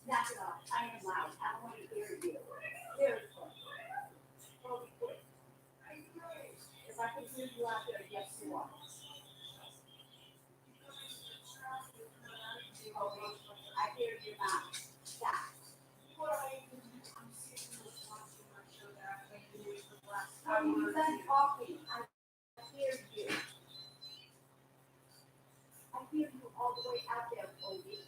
Speaker 1: Knock it off. I am loud. I don't want to hear you. Seriously. If I can hear you out there, yes, you are. I hear you now. Stop. Are you done talking? I hear you. I hear you all the way out there, Cody.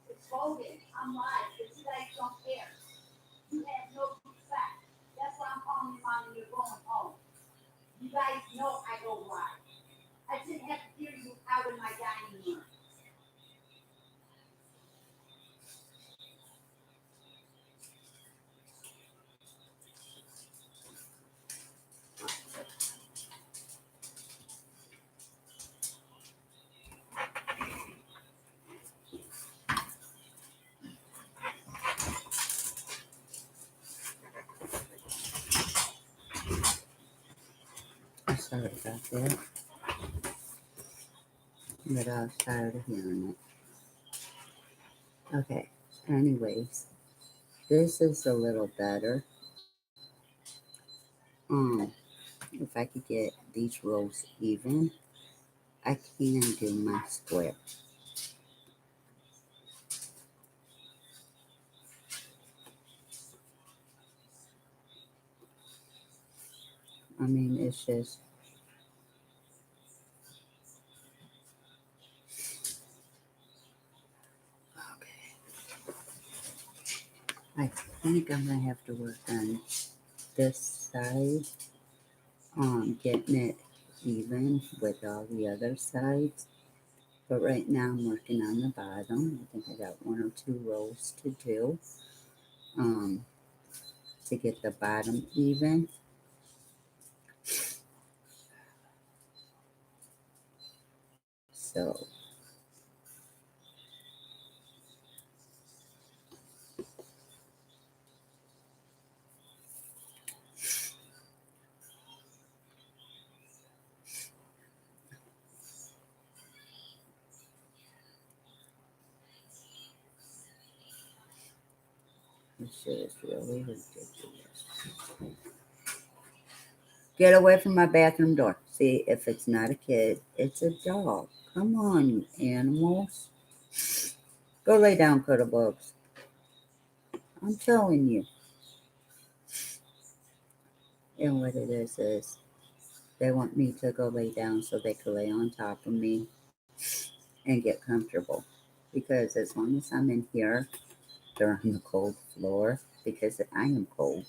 Speaker 1: It's Hogan. I'm live, but you guys don't care. You have no respect. That's why I'm calling you on and you're going home. You guys know I go live. I didn't have to hear you out in my dining room. I'm sorry about that, but I was tired of hearing it. Okay, anyways, this is a little better. If I could get these rows even, I can do my square. I mean, it's just, okay. I think I'm gonna have to work on this side, getting it even with all the other sides. But right now I'm working on the bottom. I think I got one or two rows to do, um, to get the bottom even. So this shit is really ridiculous. Get away from my bathroom door. See, if it's not a kid, it's a dog. Come on, you animals. Go lay down, Bugs. I'm telling you. And what it is they want me to go lay down so they can lay on top of me and get comfortable. Because as long as I'm in here, they're on the cold floor because I am cold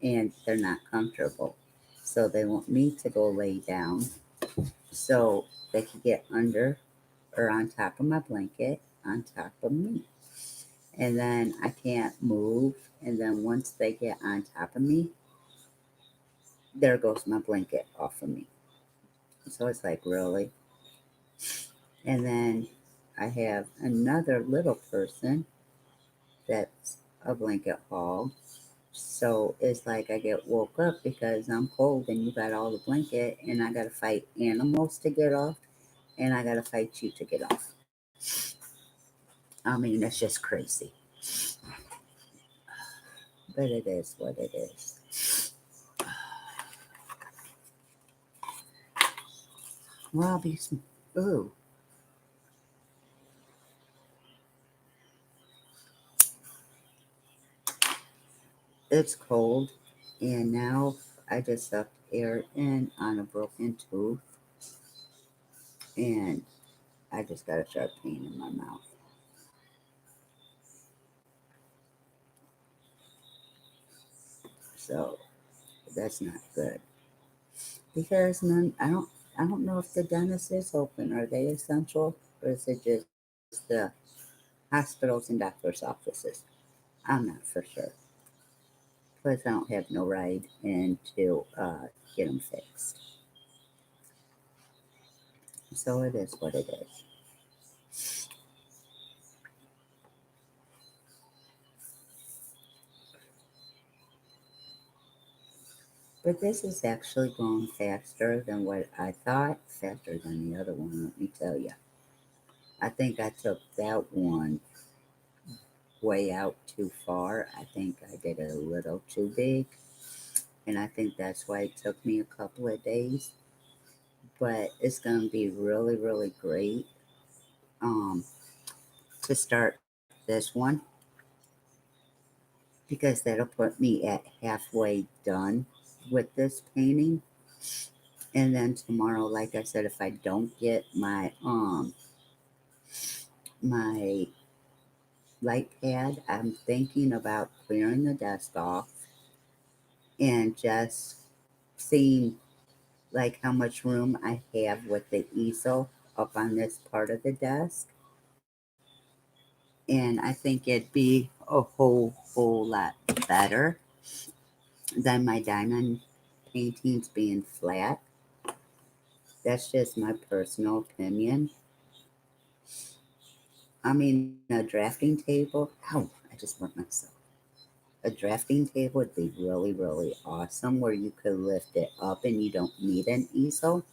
Speaker 1: and they're not comfortable. So they want me to go lay down so they can get under or on top of my blanket on top of me. And then I can't move. And then once they get on top of me, there goes my blanket off of me. So it's like, really? And then I have another little person that's a blanket hog. So it's like I get woke up because I'm cold and you got all the blanket and I gotta fight animals to get off and I gotta fight you to get off. I mean, it's just crazy. But it is what it is. Well, these, ooh, it's cold and now I just sucked air in on a broken tooth and I just got a sharp pain in my mouth. So that's not good. Because none, I don't know if the dentist is open. Are they essential, or is it just the hospitals and doctors' offices? I'm not for sure. Plus, I don't have no ride in to get them fixed. So it is what it is. But this is actually going faster than what I thought. Faster than the other one. Let me tell you. I think I took that one way out too far. I think I did it a little too big. And I think that's why it took me a couple of days. But it's going to be really, really great um, to start this one because that'll put me at halfway done with this painting. And then tomorrow, like I said, if I don't get my light pad, I'm thinking about clearing the desk off and just seeing like how much room I have with the easel up on this part of the desk. And I think it'd be a whole lot better than my diamond paintings being flat. That's just my personal opinion. I mean, a drafting table. Oh, I just burnt myself. A drafting table would be really, really awesome where you could lift it up and you don't need an easel.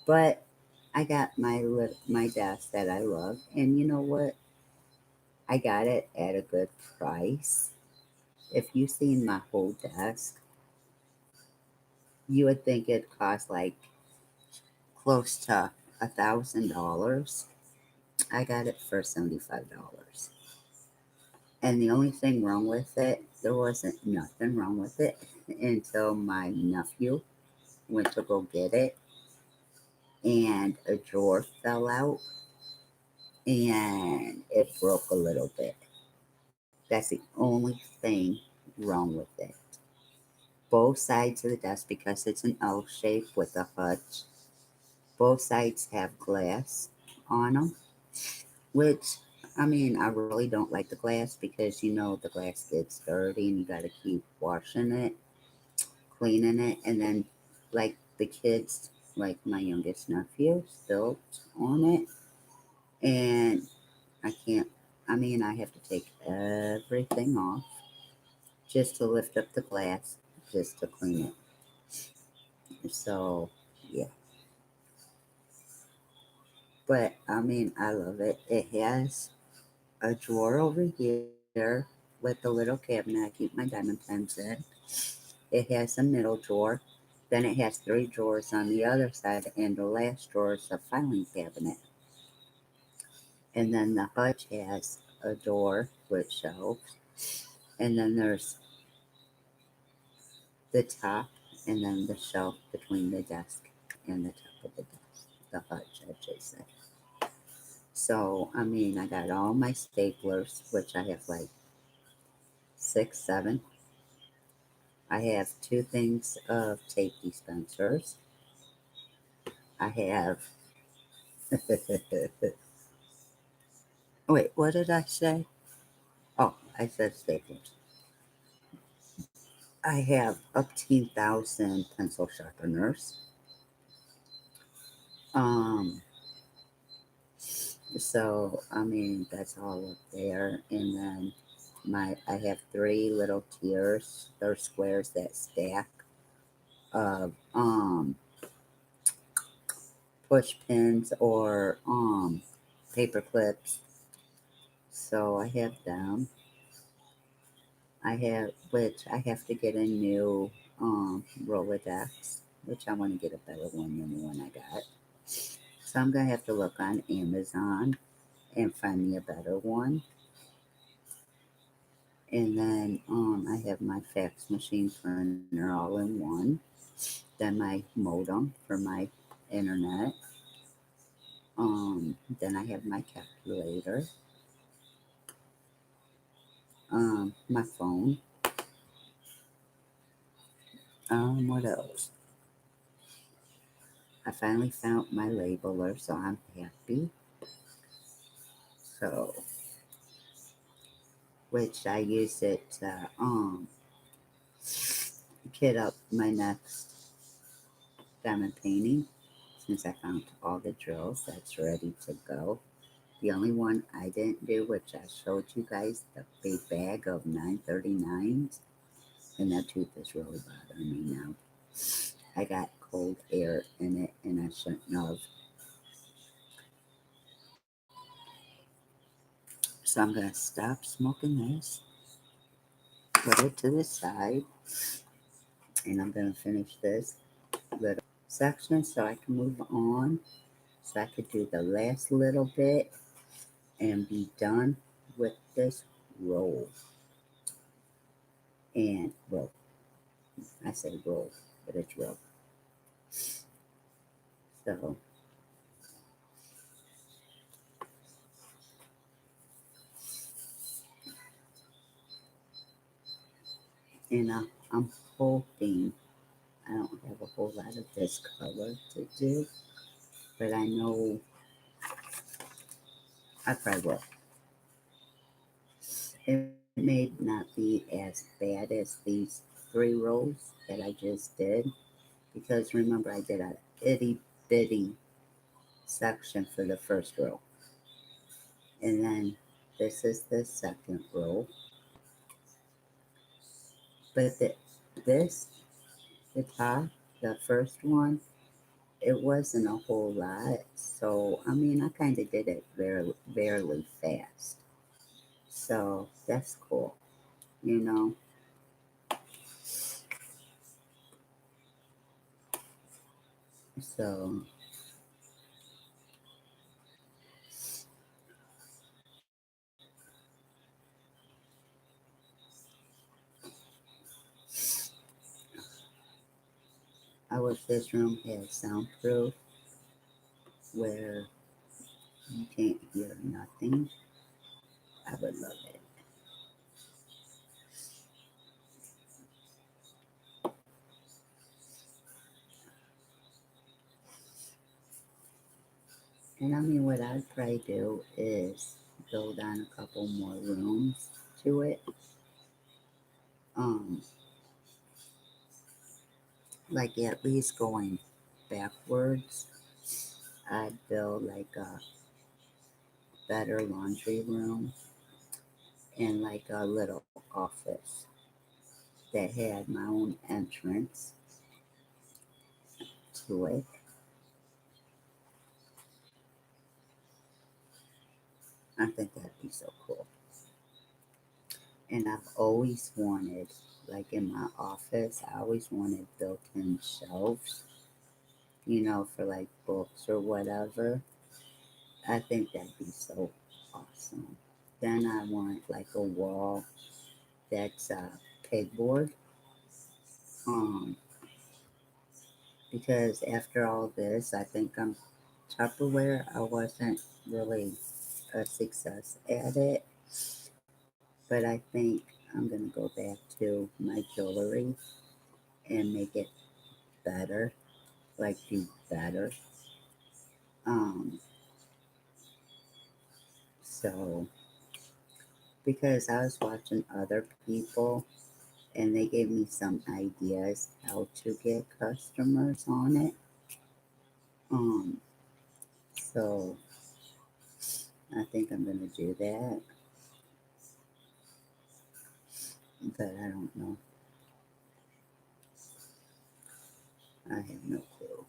Speaker 1: But I got my desk that I love, and you know what? I got it at a good price. If you seen my whole desk, you would think it cost like close to $1,000. I got it for $75. And the only thing wrong with it, there wasn't nothing wrong with it until my nephew went to go get it and a drawer fell out and it broke a little bit. That's the only thing wrong with it. Both sides of the desk, because it's an L shape with a hutch, both sides have glass on them, which I mean, I really don't like the glass because the glass gets dirty and you got to keep washing it, cleaning it, and then like the kids, like my youngest nephew, still on it, and I can't. I mean, I have to take everything off just to lift up the glass, just to clean it. So yeah, but I mean, I love it. It has a drawer over here with a little cabinet. I keep my diamond pens in. It has a middle drawer. Then it has three drawers on the other side, and the last drawer is a filing cabinet. And then the hutch has a door with shelves. And then there's the top, and then the shelf between the desk and the top of the desk. The hutch, I should say. So, I mean, I got all my staplers, which I have like six, seven. I have two things of tape dispensers. I have. Wait, what did I say? Oh, I said staplers. I have 18,000 pencil sharpeners. Um, so I mean that's all up there, and then I have three little tiers. They're squares that stack of push pins or paper clips. So I have them. I have which I have to get a new Rolodex, which I want to get a better one than the one I got. So I'm gonna have to look on Amazon and find me a better one. And then I have my fax machine printer all in one. Then my modem for my internet. Then I have my calculator. My phone. What else? I finally found my labeler, so I'm happy. So, which I use it to kit up my next diamond painting. Since I found all the drills, that's ready to go. The only one I didn't do, which I showed you guys, the big bag of 939s, and that tooth is really bothering me now. I got cold air in it, and I shouldn't have. So I'm gonna stop smoking this, put it to the side, and I'm gonna finish this little section so I can move on. So I could do the last little bit and be done with this roll. And roll. I say roll, but it's roll. So, and I'm hoping I don't have a whole lot of this color to do, but I know I probably will. It may not be as bad as these three rows that I just did, because remember I did a itty bitty section for the first row, and then this is the second row. But this, the top, the first one, it wasn't a whole lot. So, I mean, I kind of did it very fast. So, that's cool, you know. So, I wish this room had soundproof where you can't hear nothing. I would love it. And I mean, what I'd probably do is build on a couple more rooms to it. Um, like at least going backwards, I'd build like a better laundry room and like a little office that had my own entrance to it. I think that'd be so cool. And I've always wanted, like in my office, I always wanted built in shelves, for like books or whatever. I think that'd be so awesome. Then I want like a wall that's pegboard. Um, because after all this, I think I'm Tupperware. I wasn't really a success at it, but I think I'm gonna go back to my jewelry and make it better, like do better. Um, so because I was watching other people and they gave me some ideas how to get customers on it. Um, so I think I'm gonna do that, but I don't know. I have no clue.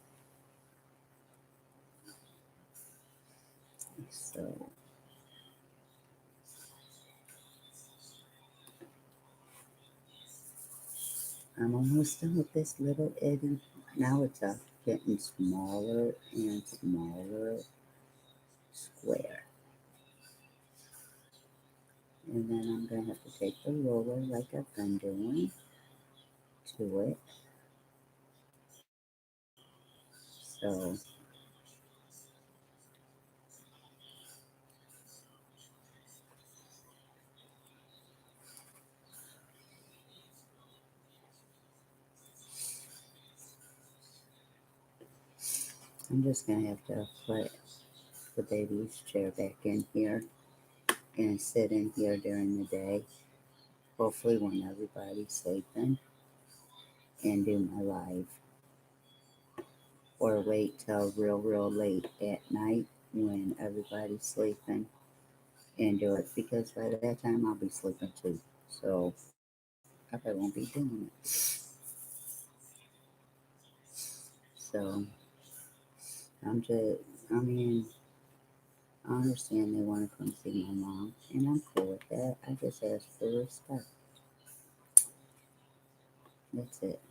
Speaker 1: So I'm almost done with this little itty. Now it's getting smaller and smaller square. And then I'm gonna have to take the roller like I've been doing to it. So I'm just gonna have to put the baby's chair back in here and sit in here during the day. Hopefully when everybody's sleeping and do my live. Or wait till real late at night when everybody's sleeping and do it because by that time I'll be sleeping too. So I probably won't be doing it. So I'm just, I mean, I understand they want to come see my mom, and I'm cool with that. I just ask for respect. That's it.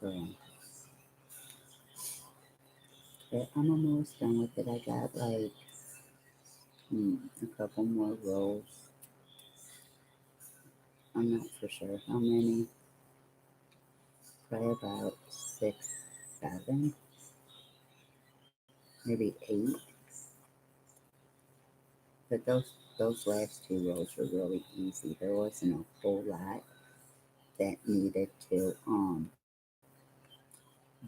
Speaker 1: So, but I'm almost done with it. I got like a couple more rows. I'm not for sure how many. Probably about six, seven, maybe eight. But those last two rows were really easy. There wasn't a whole lot that needed to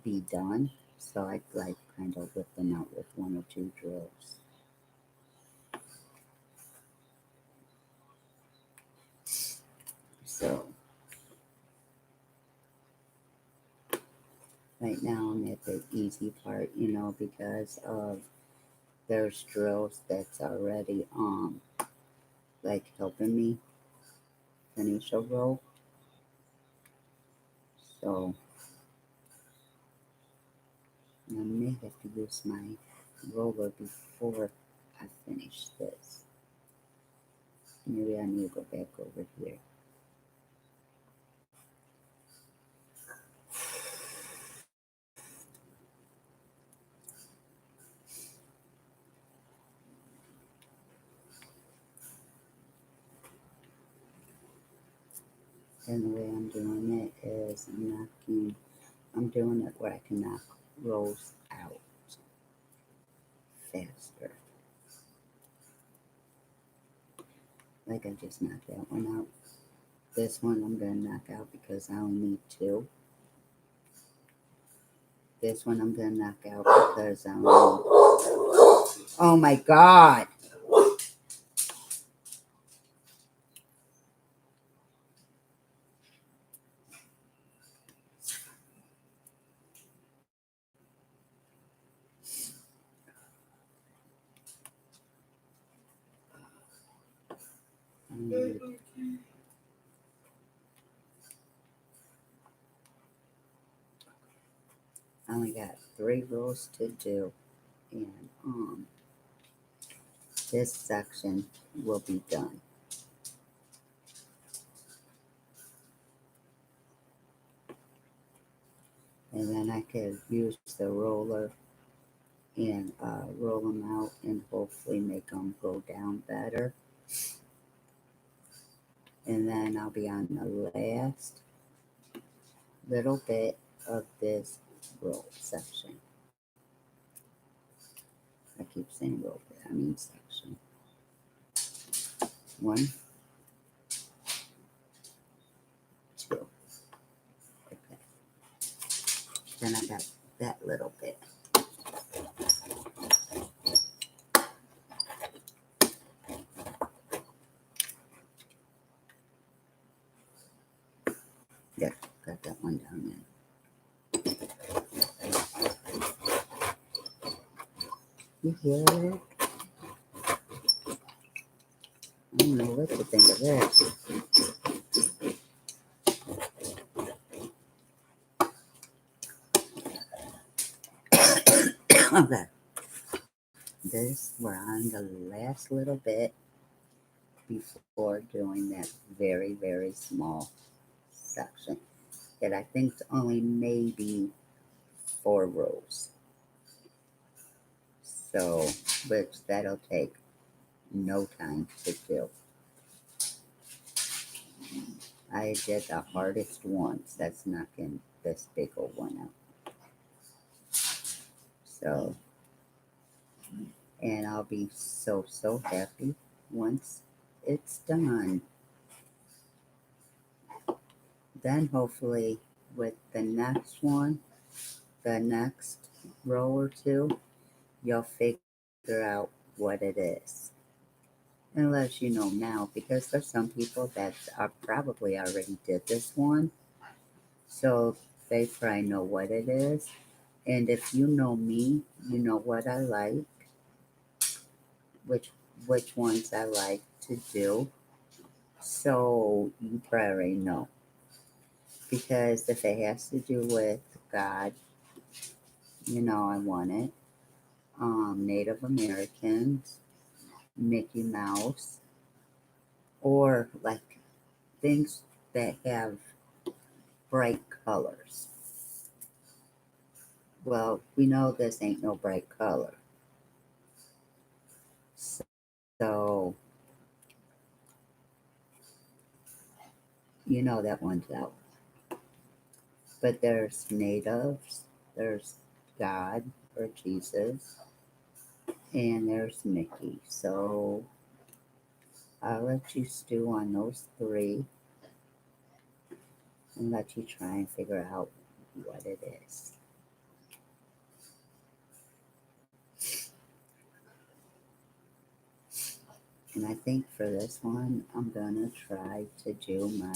Speaker 1: be done. So I like kind of whip them out with one or two drills. So right now I'm at the easy part, because of there's drills that's already like helping me finish a row. So I may have to use my roller before I finish this. Maybe I need to go back over here. And the way I'm doing it is I'm doing it where I can knock rows out faster. Like I just knocked that one out. This one I'm going to knock out because I only need two. This one I'm going to knock out because I only need... Oh my God! I only got 3 rows to do. And this section will be done. And then I could use the roller and roll them out and hopefully make them go down better. And then I'll be on the last little bit of this roll section. I keep saying roll bit, I mean section. 1, 2. Okay. Then I got that little bit. Yeah, got that one down there. You hear it? I don't know what to think of this. Okay. This, we're on the last little bit before doing that very, very small section that I think's only maybe 4 rows. So, which that'll take no time to do. I did the hardest ones. That's knocking this big old one out. So, and I'll be so, so happy once it's done. Then hopefully with the next one, the next row or 2, you'll figure out what it is. Unless you know now, because there's some people that are probably already did this one. So they probably know what it is. And if you know me, you know what I like, which ones I like to do. So you probably know. Because if it has to do with God, you know I want it. Native Americans, Mickey Mouse, or like things that have bright colors. Well, we know this ain't no bright color. So, you know that one's out. But there's natives, there's God or Jesus, and there's Mickey. So, I'll let you stew on those 3 and let you try and figure out what it is. And I think for this one, I'm gonna try to do my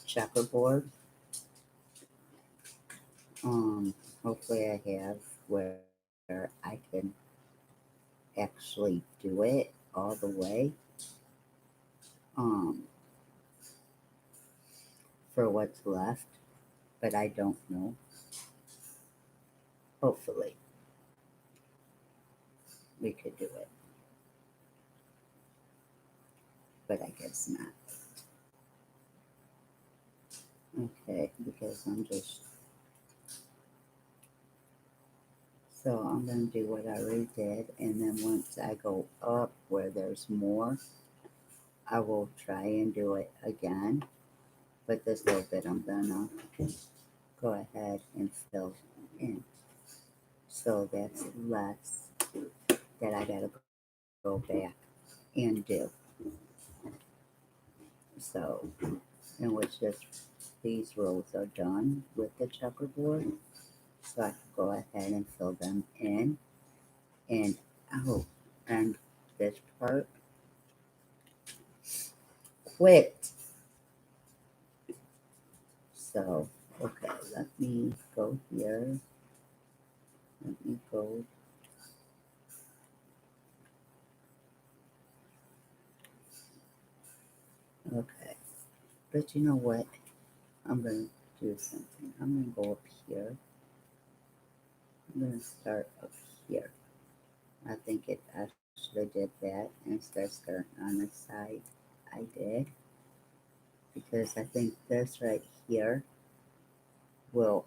Speaker 1: checkerboard. Hopefully I have where I can actually do it all the way. Um, for what's left, but I don't know. Hopefully. we could do it, but I guess not. Okay, because I'm gonna do what I already did, and then once I go up where there's more, I will try and do it again. But this little bit I'm gonna go ahead and fill in. So that's less that I gotta go back and do. So, and which just these rows are done with the checkerboard. So I can go ahead and fill them in and out. And this part, quit. So, okay, let me go here. Let me go. Okay, but you know what? I'm gonna do something. I'm gonna go up here. I'm gonna start up here. I think I should have did that instead of starting on the side. I did because I think this right here will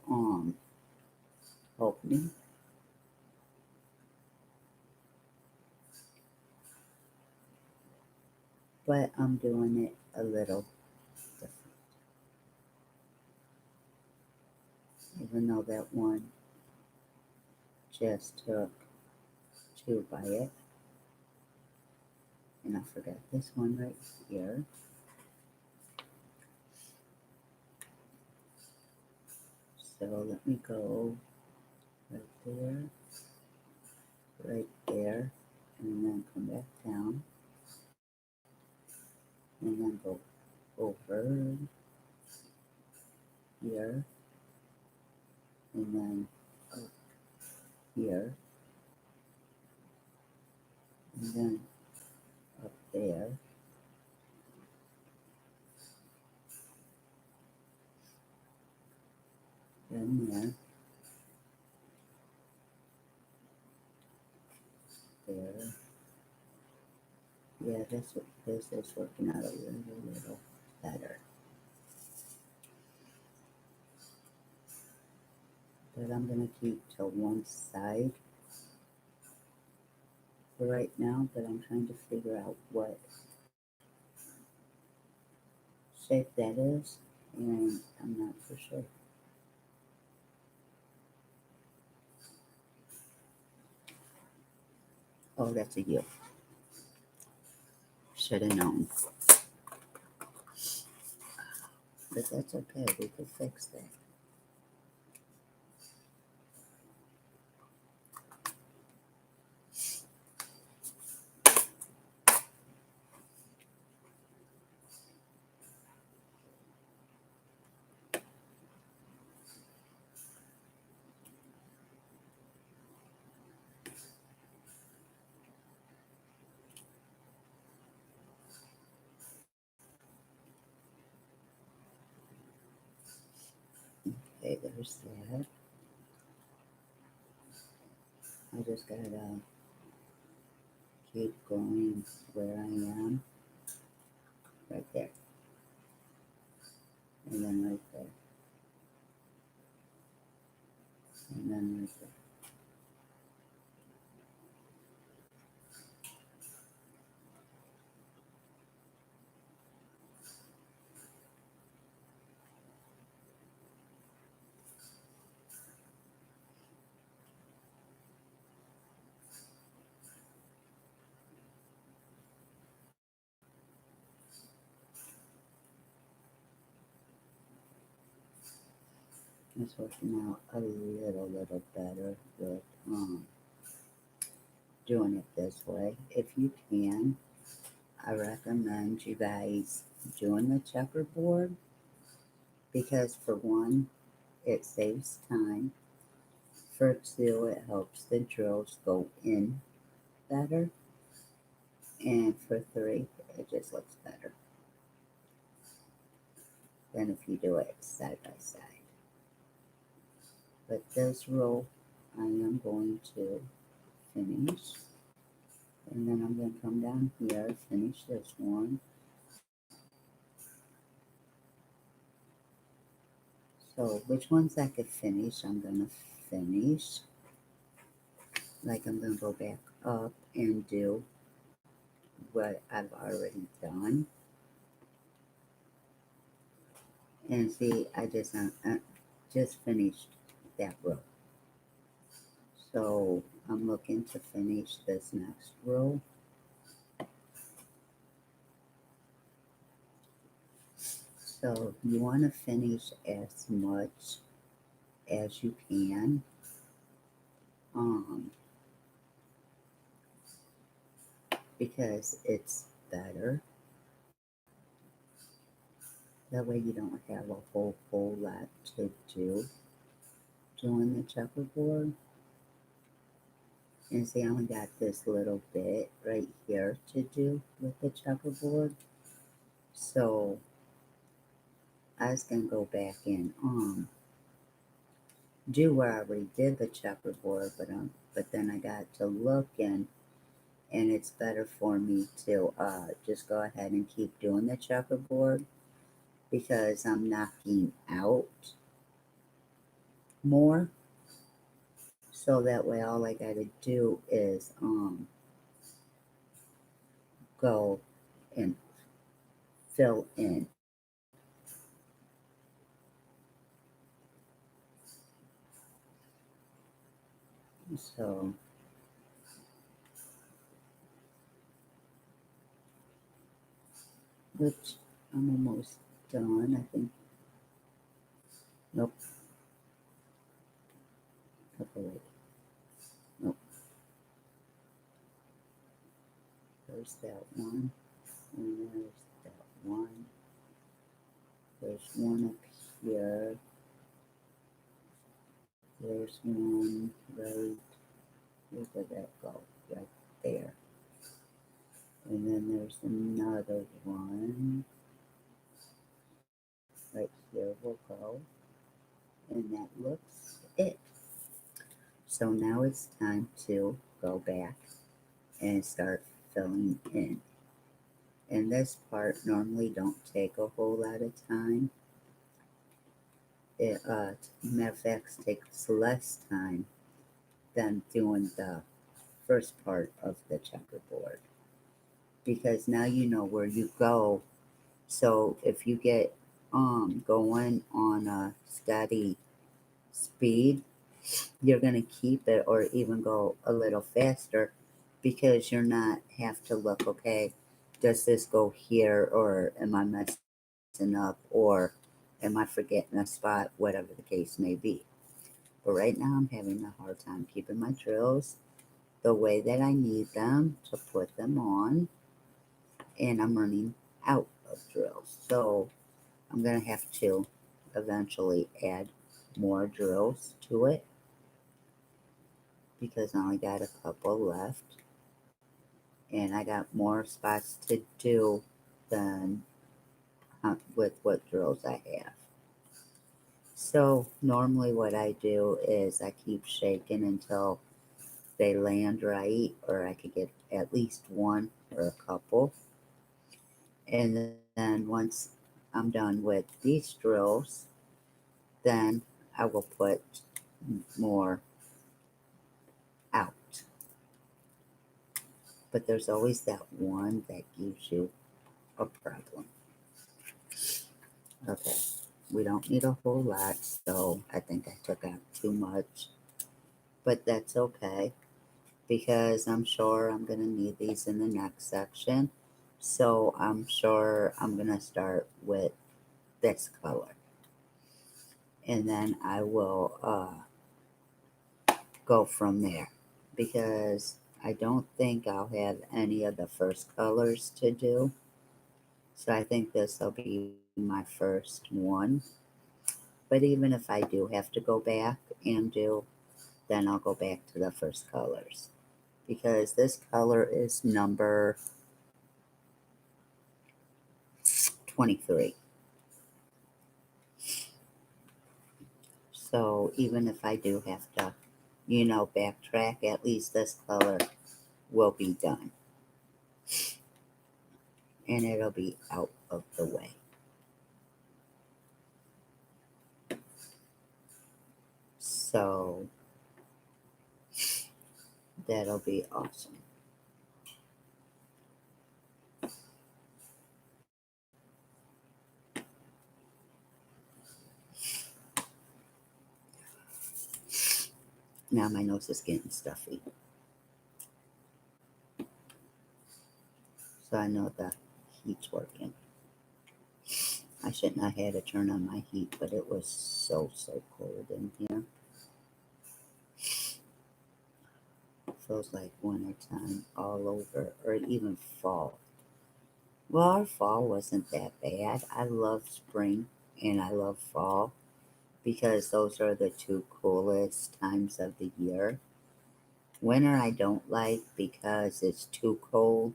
Speaker 1: help me. But I'm doing it a little different, even though that one just took two by it. And I forgot this one right here. So let me go right there, right there, and then come back down, and then go over here, and then up here, and then up there, then there. Yeah, this is working out a little better. But I'm gonna keep to one side for right now, but I'm trying to figure out what shape that is, and I'm not for sure. Oh, that's a U. Should have known. But that's okay, we could fix that. Okay, there's that. I just gotta keep going where I am, right there, and then right there, and then right there. It's working out a little better with doing it this way. If you can, I recommend you guys doing the checkerboard because for one, it saves time. For two, it helps the drills go in better. And for three, it just looks better than if you do it side by side. But this row, I am going to finish. And then I'm going to come down here, finish this one. So which ones I could finish, I'm going to finish. Like I'm going to go back up and do what I've already done. And see, I just finished that row. So I'm looking to finish this next row. So you want to finish as much as you can. Um, because it's better. That way you don't have a whole lot to do doing the checkerboard. And see, I only got this little bit right here to do with the checkerboard. So I was gonna go back and do where I already did the checkerboard, but then I got to looking, and it's better for me to just go ahead and keep doing the checkerboard because I'm knocking out more. So that way all I gotta do is go and fill in. So which I'm almost done, I think. Nope. Okay, wait. Nope. There's that one. And there's that one. There's one up here. There's one right. Where did that go? Right there. And then there's another one. Right here will go. And that looks it. So now it's time to go back and start filling in. And this part normally don't take a whole lot of time. It matter of fact takes less time than doing the first part of the checkerboard. Because now you know where you go. So if you get going on a steady speed, you're going to keep it or even go a little faster because you're not have to look, okay, does this go here or am I messing up or am I forgetting a spot, whatever the case may be. But right now I'm having a hard time keeping my drills the way that I need them to put them on, and I'm running out of drills. So I'm going to have to eventually add more drills to it because I only got a couple left and I got more spots to do than with what drills I have. So normally what I do is I keep shaking until they land right, or I could get at least one or a couple. And then once I'm done with these drills, then I will put more out. But there's always that one that gives you a problem. Okay, we don't need a whole lot, so I think I took out too much. But that's okay because I'm sure I'm going to need these in the next section. So I'm sure I'm going to start with this color. And then I will go from there because I don't think I'll have any of the first colors to do. So I think this will be my first one. But even if I do have to go back and do, then I'll go back to the first colors because this color is number 23. So even if I do have to, backtrack, at least this color will be done and it'll be out of the way. So that'll be awesome. Now my nose is getting stuffy. So I know the heat's working. I shouldn't have had to turn on my heat, but it was so cold in here. Feels like wintertime all over, or even fall. Well, our fall wasn't that bad. I love spring and I love fall because those are the two coolest times of the year. Winter I don't like because it's too cold.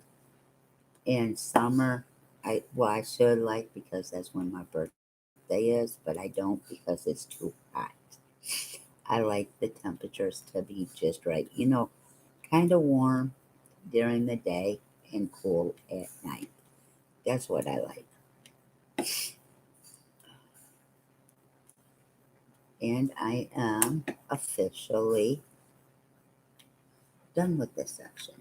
Speaker 1: And summer I should like because that's when my birthday is, but I don't because it's too hot. I like the temperatures to be just right. Kind of warm during the day and cool at night. That's what I like. And I am officially done with this section.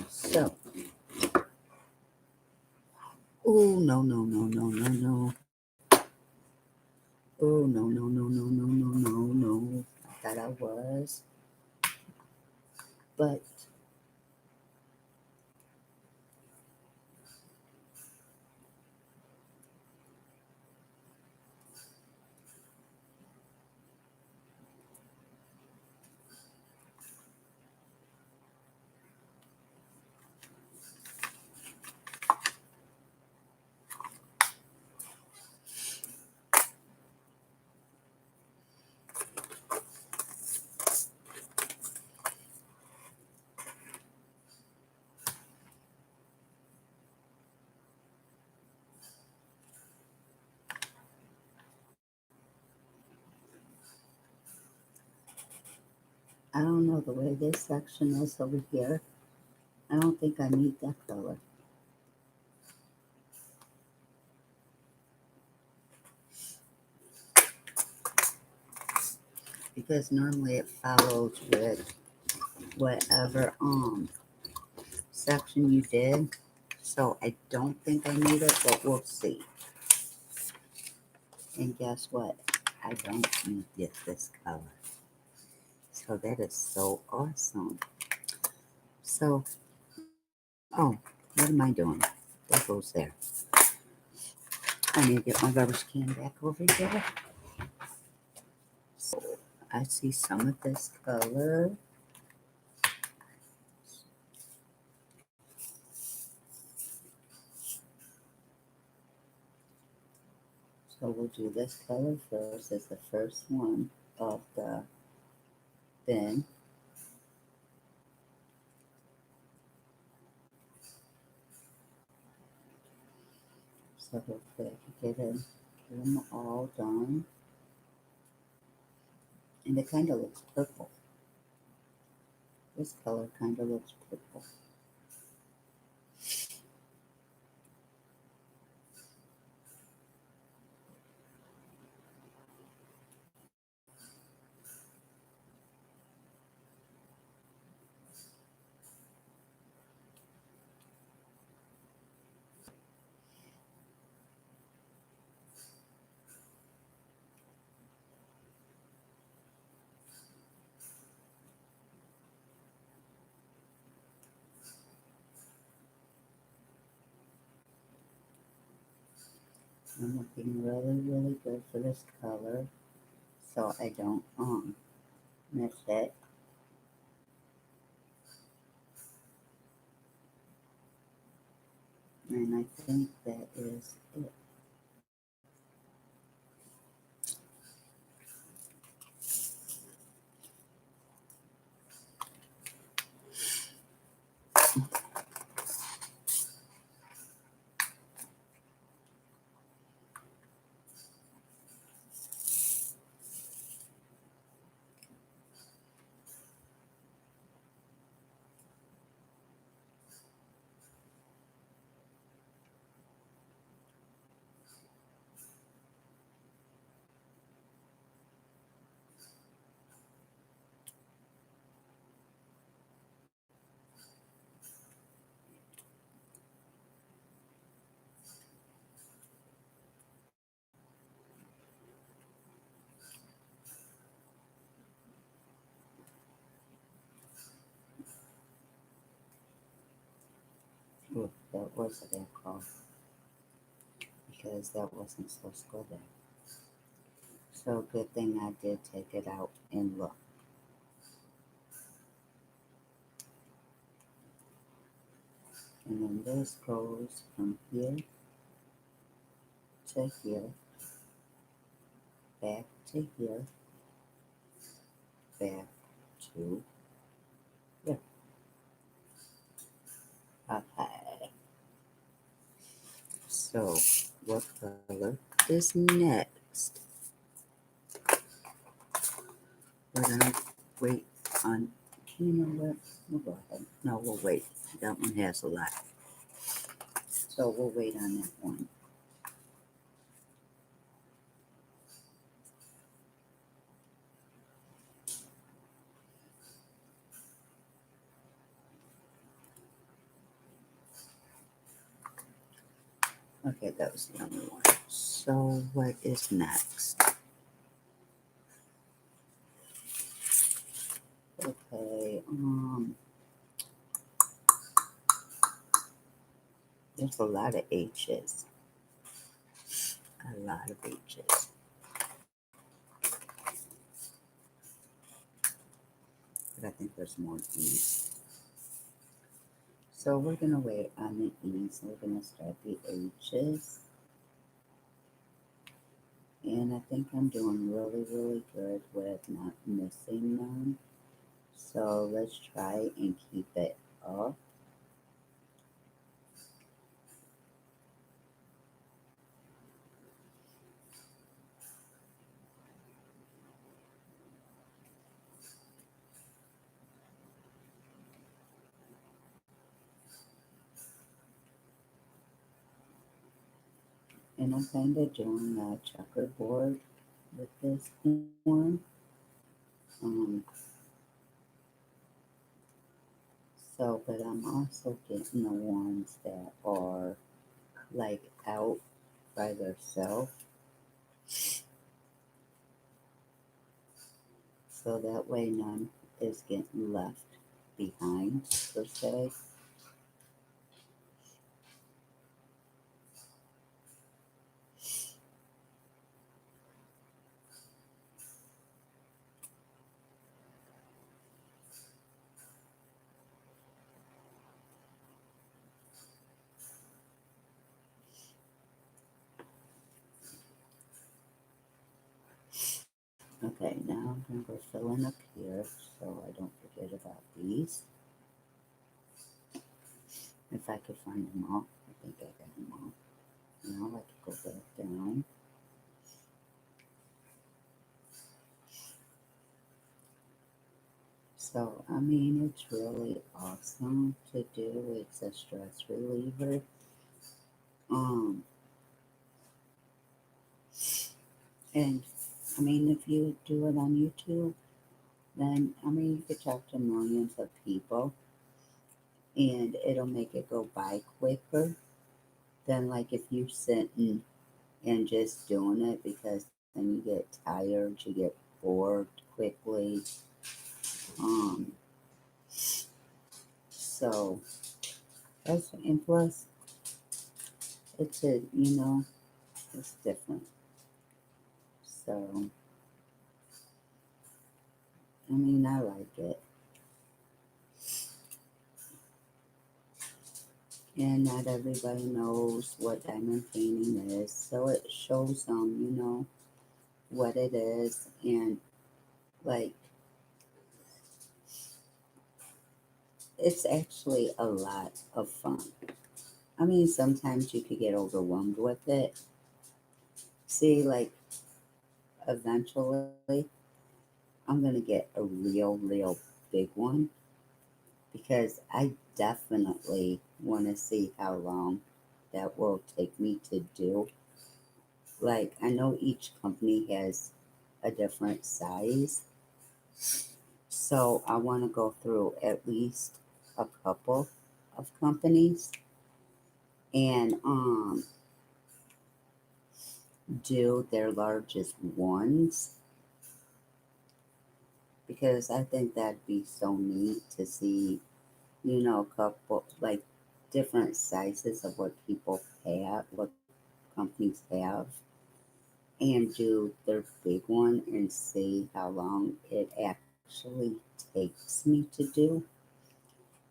Speaker 1: So, oh, no, no, no, no, no, no. Oh, no, no, no, no, no, no, no, no. I thought I was. But I don't know the way this section is over here. I don't think I need that color. Because normally it follows with whatever section you did. So I don't think I need it, but we'll see. And guess what? I don't need this color. So that is so awesome. So, oh, what am I doing? That goes there. I need to get my garbage can back over here. So I see some of this color. So we'll do this color first as the first one of the bin. So hopefully I can get them all done. And it kind of looks purple. This color kind of looks purple. I'm looking really good for this color so I don't miss it. And I think that is it. what was it called? Because that wasn't supposed to go there. So good thing I did take it out and look. And then this goes from here to here, back to here, back to here. Okay. So what color is next? We're gonna wait on, you know what? We'll go ahead. No, we'll wait. That one has a lot. So we'll wait on that one. Okay, that was the only one. So what is next? Okay, there's a lot of H's. A lot of H's. But I think there's more E's. So we're gonna wait on the E's. We're gonna start the H's. And I think I'm doing really, really good with not missing none. So let's try and keep it up. And I'm kind of doing a checkerboard with this one. Um, but I'm also getting the ones that are like out by themselves. So that way none is getting left behind, per se. Okay, now I'm going to go fill in up here so I don't forget about these. If I could find them all, I think I got them all. Now I can go back down. So, I mean, it's really awesome to do. It's a stress reliever. Um, and I mean, if you do it on YouTube, then I mean, you could talk to millions of people and it'll make it go by quicker than like if you sitting and just doing it because then you get tired, you get bored quickly. Um, so that's and plus it's a it's different. So I mean I like it. And not everybody knows what diamond painting is, so it shows them, what it is and like it's actually a lot of fun. I mean sometimes you could get overwhelmed with it. See, like eventually I'm gonna get a real big one because I definitely want to see how long that will take me to do. Like, I know each company has a different size, so I want to go through at least a couple of companies and do their largest ones because I think that'd be so neat to see, a couple like different sizes of what people have, what companies have, and do their big one and see how long it actually takes me to do.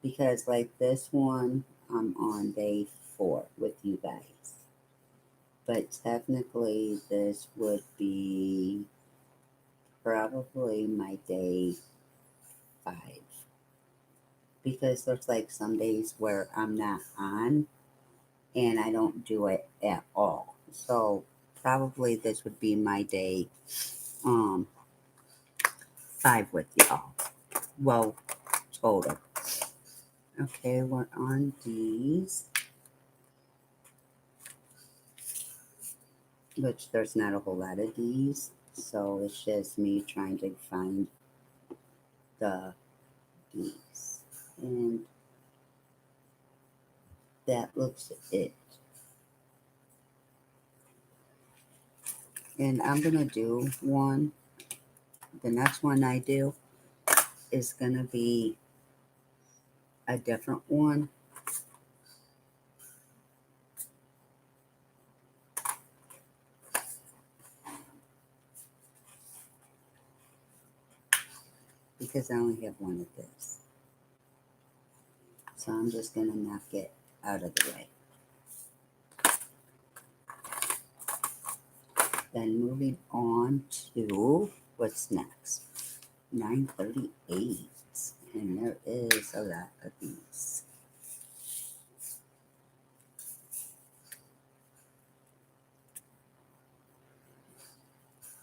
Speaker 1: Because, like this one, I'm on day 4 with you guys. But technically, this would be probably my day 5. Because there's like some days where I'm not on and I don't do it at all. So probably this would be my day um 5 with y'all. Well, total. Okay, we're on these, which there's not a whole lot of these. So it's just me trying to find the D's. And that looks it. And I'm gonna do one. The next one I do is gonna be a different one. Because I only have one of this. So I'm just going to knock it out of the way. Then moving on to what's next? 938. And there is a lot of these.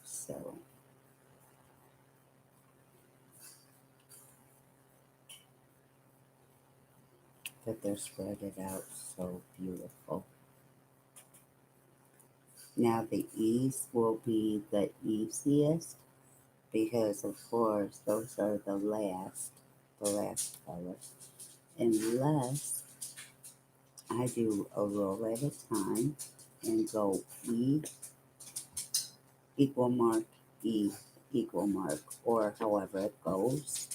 Speaker 1: So but they're spread it out so beautiful. Now the E's will be the easiest because of course those are the last color. Unless I do a roll at a time and go E equal mark E equal mark or however it goes.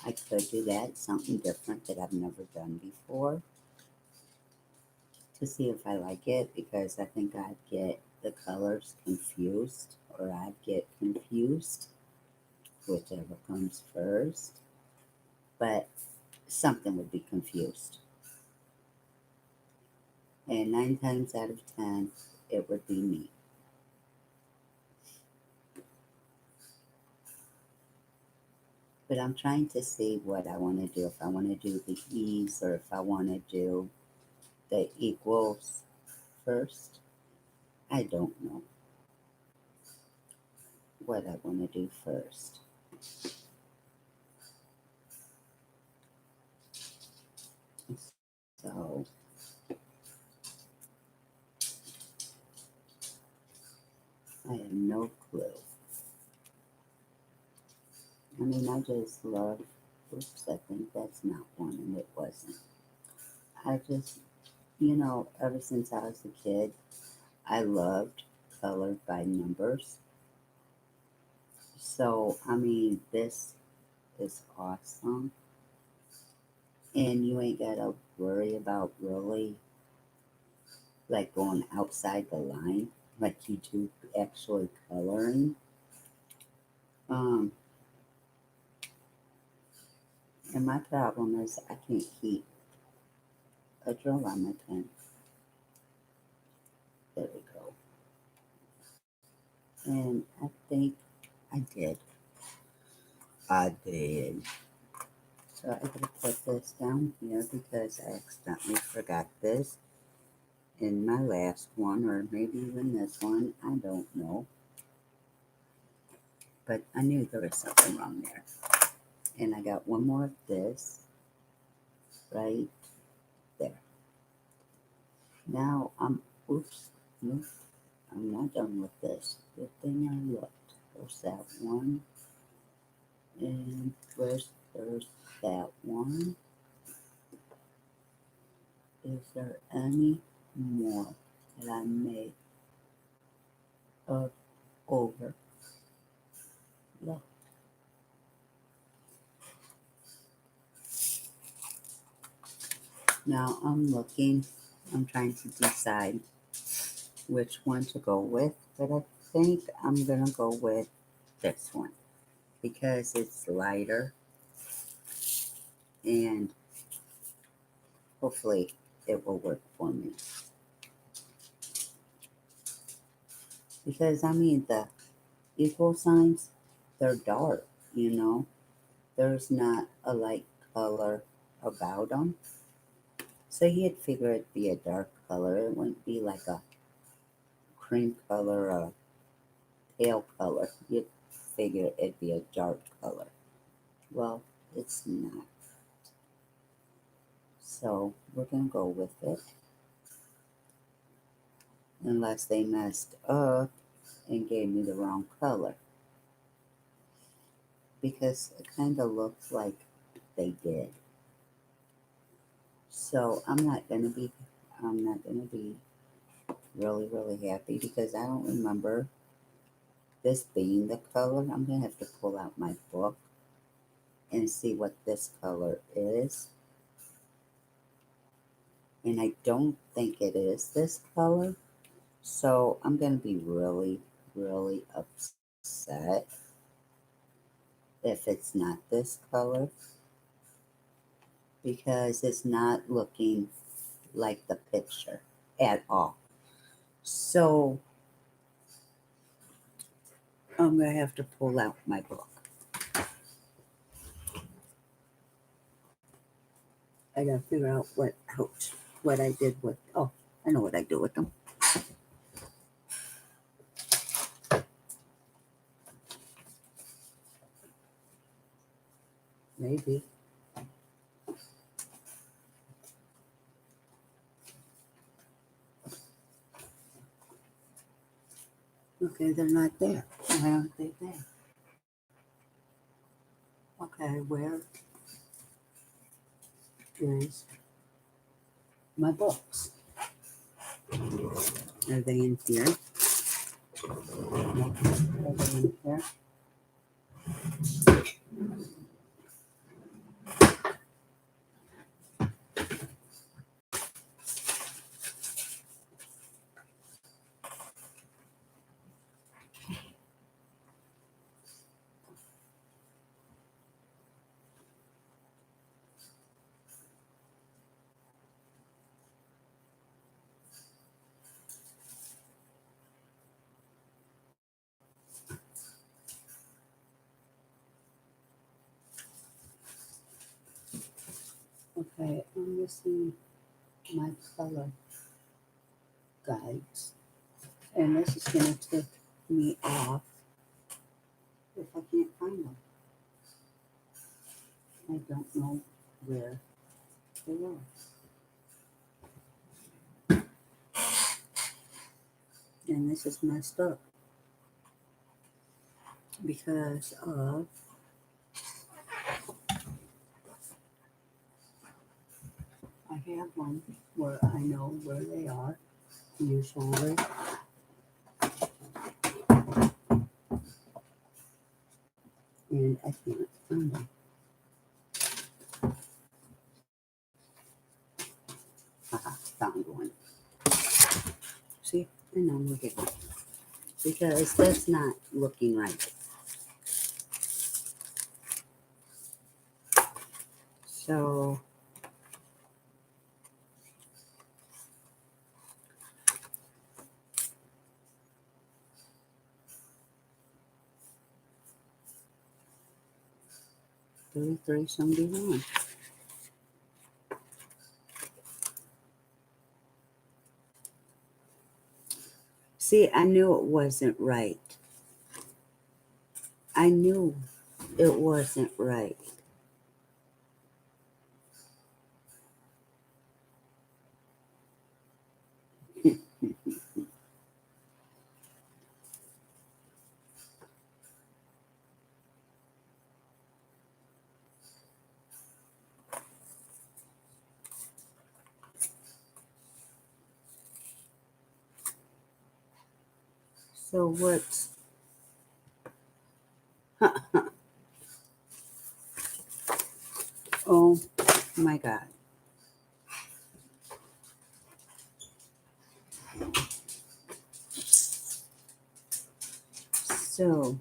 Speaker 1: I could do that, something different that I've never done before to see if I like it because I think I'd get the colors confused or I'd get confused, whichever comes first. But something would be confused. And 9 times out of 10, it would be me. But I'm trying to see what I want to do. If I want to do the E's or if I want to do the equals first. I don't know what I want to do first. So I have no clue. I mean, I just love, oops, I think that's not one and it wasn't. I just, ever since I was a kid, I loved color by numbers. So, I mean, this is awesome. And you ain't got to worry about really like going outside the line like you do actually coloring. Um, and my problem is I can't keep a drill on my pen. There we go. And I think I did. I did. So I gotta put this down here because I accidentally forgot this in my last one, or maybe even this one. I don't know. But I knew there was something wrong there. And I got one more of this right there. Now oops, nope, I'm not done with this. Good thing I looked. There's that one. And first there's that one. Is there any more that I may have overlooked? Now I'm trying to decide which one to go with, but I think I'm gonna go with this one because it's lighter and hopefully it will work for me. Because I mean, the equal signs, they're dark, you know, there's not a light color about them. So you'd figure it'd be a dark color, it wouldn't be like a cream color or pale color. You'd figure it'd be a dark color. Well, it's not. So we're gonna go with it unless they messed up and gave me the wrong color because it kind of looks like they did. So I'm not gonna be really, really happy because I don't remember this being the color. I'm gonna have to pull out my book and see what this color is. And I don't think it is this color. So I'm gonna be really, really upset if it's not this color because it's not looking like the picture at all. So I'm gonna have to pull out my book. I gotta figure out what I did with. Oh, I know what I do with them. Maybe. Okay, they're not there. Why aren't they there? Okay, where is my books? Are they in here? No. Are they in here? Okay, I'm missing my color guides. And this is going to take me off if I can't find them. I don't know where they are. And this is messed up because of I have one where I know where they are usually. And I can't find them. Haha, found one. See, and I'm looking because that's not looking right. So 3371. See, I knew it wasn't right. I knew it wasn't right. So what's oh my God. So,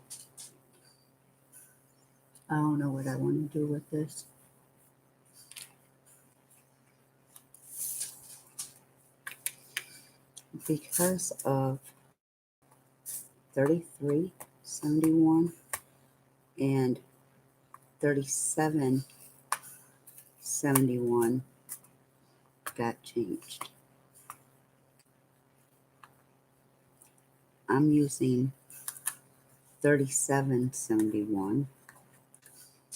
Speaker 1: I don't know what I want to do with this. Because of 3371 and 3771 got changed. I'm using 3771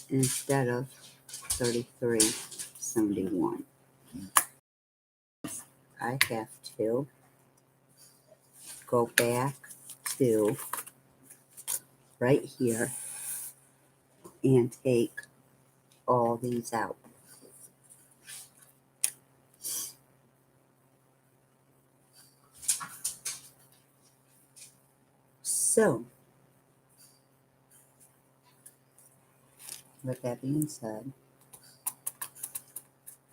Speaker 1: instead of 3371. I have to go back to right here and take all these out. So, with that being said,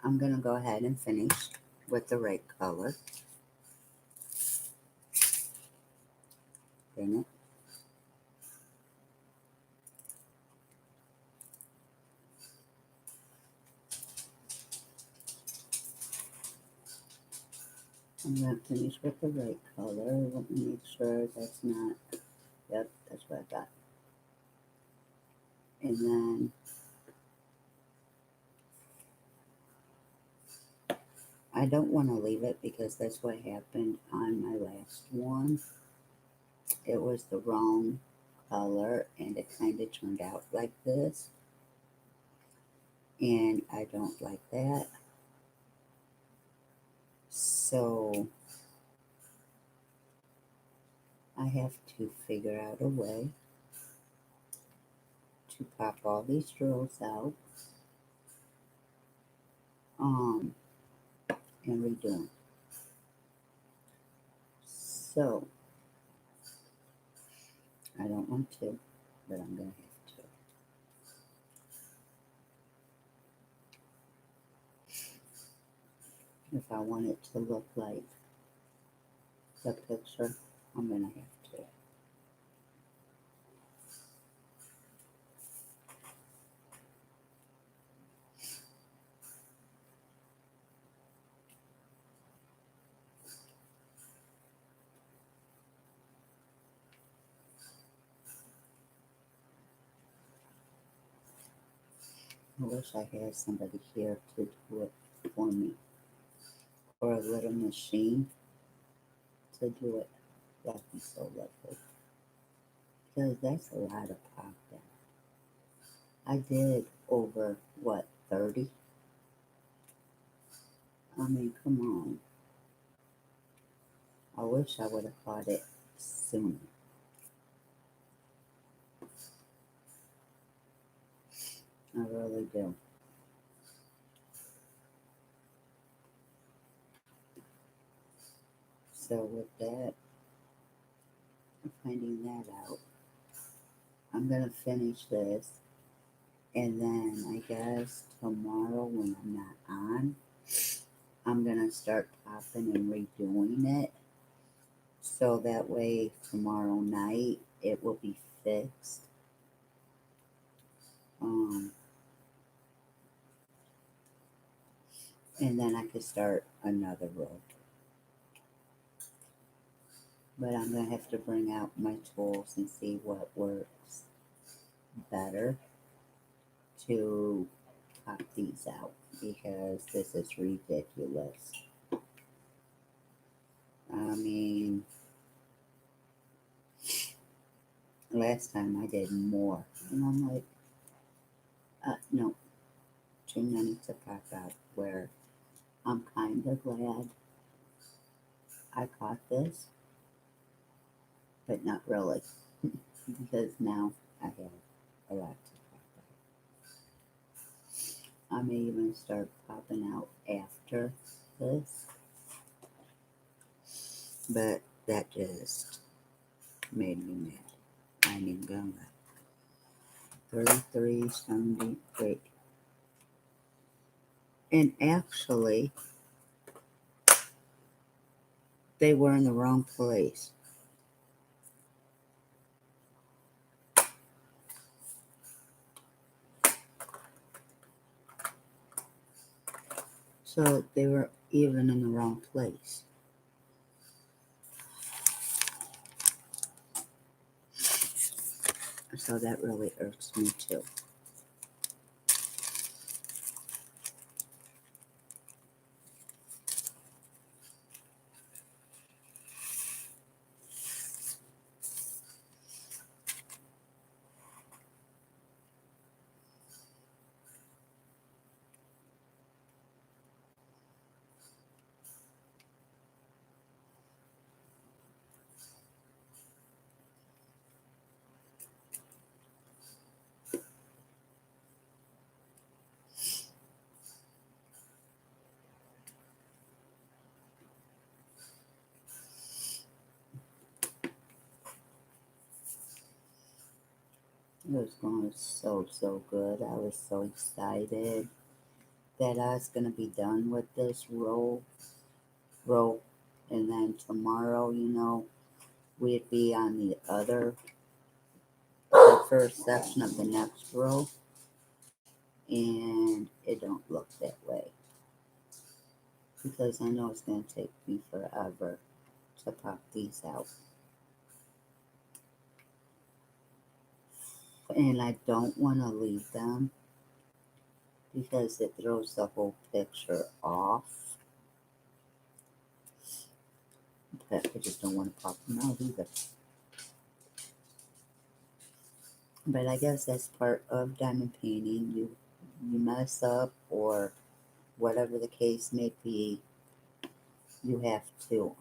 Speaker 1: I'm going to go ahead and finish with the right color. Bring it. I'm going to finish with the right color. Let me make sure that's not, yep, that's what I got. And then I don't want to leave it because that's what happened on my last one. It was the wrong color and it kind of turned out like this. And I don't like that. So I have to figure out a way to pop all these drills out and redo them. So I don't want to, but I'm going to have to. If I want it to look like the picture, I'm going to have to. I wish I had somebody here to do it for me, or a little machine to do it. That'd be so lovely. Because that's a lot of popping. I did over, what, 30? I mean, come on. I wish I would have caught it sooner. I really do. So with that, finding that out, I'm going to finish this. And then I guess tomorrow when I'm not on, I'm going to start popping and redoing it. So that way tomorrow night it will be fixed. And then I could start another row. But I'm going to have to bring out my tools and see what works better to pop these out because this is ridiculous. I mean, last time I did more. And I'm like, no, too many to pop out where I'm kind of glad I caught this, but not really because now I have a lot to pop out. I may even start popping out after this, but that just made me mad. I ain't even gonna lie. 33.78. And actually, they were in the wrong place. So they were even in the wrong place. So that really irks me too. It was going so good. I was so excited that I was going to be done with this row. And then tomorrow, we'd be on the first section of the next row. And it don't look that way because I know it's going to take me forever to pop these out. And I don't want to leave them because it throws the whole picture off. But I just don't want to pop them out either. But I guess that's part of diamond painting. You mess up or whatever the case may be, you have to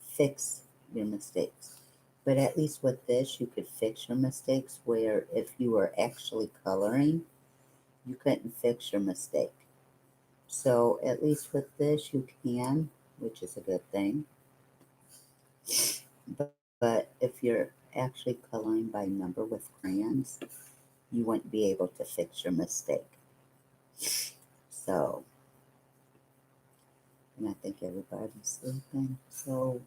Speaker 1: fix your mistakes. But at least with this, you could fix your mistakes where if you were actually coloring, you couldn't fix your mistake. So at least with this, you can, which is a good thing. But if you're actually coloring by number with crayons, you wouldn't be able to fix your mistake. So, and I think everybody's sleeping. So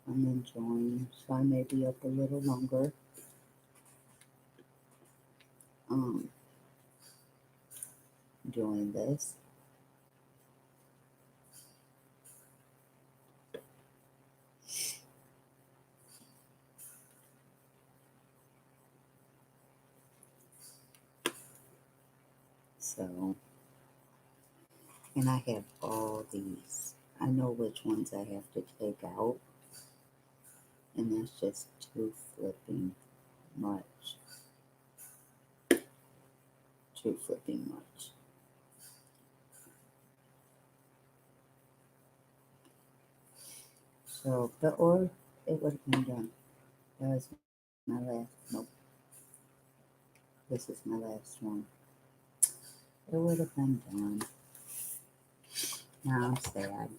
Speaker 1: I'm enjoying. So I may be up a little longer. Um, doing this. So, and I have all these. I know which ones I have to take out, and that's just too flipping much. Too flipping much. So, or it would have been done. That was my last. Nope. This is my last one. It would have been done. Now I'm sad.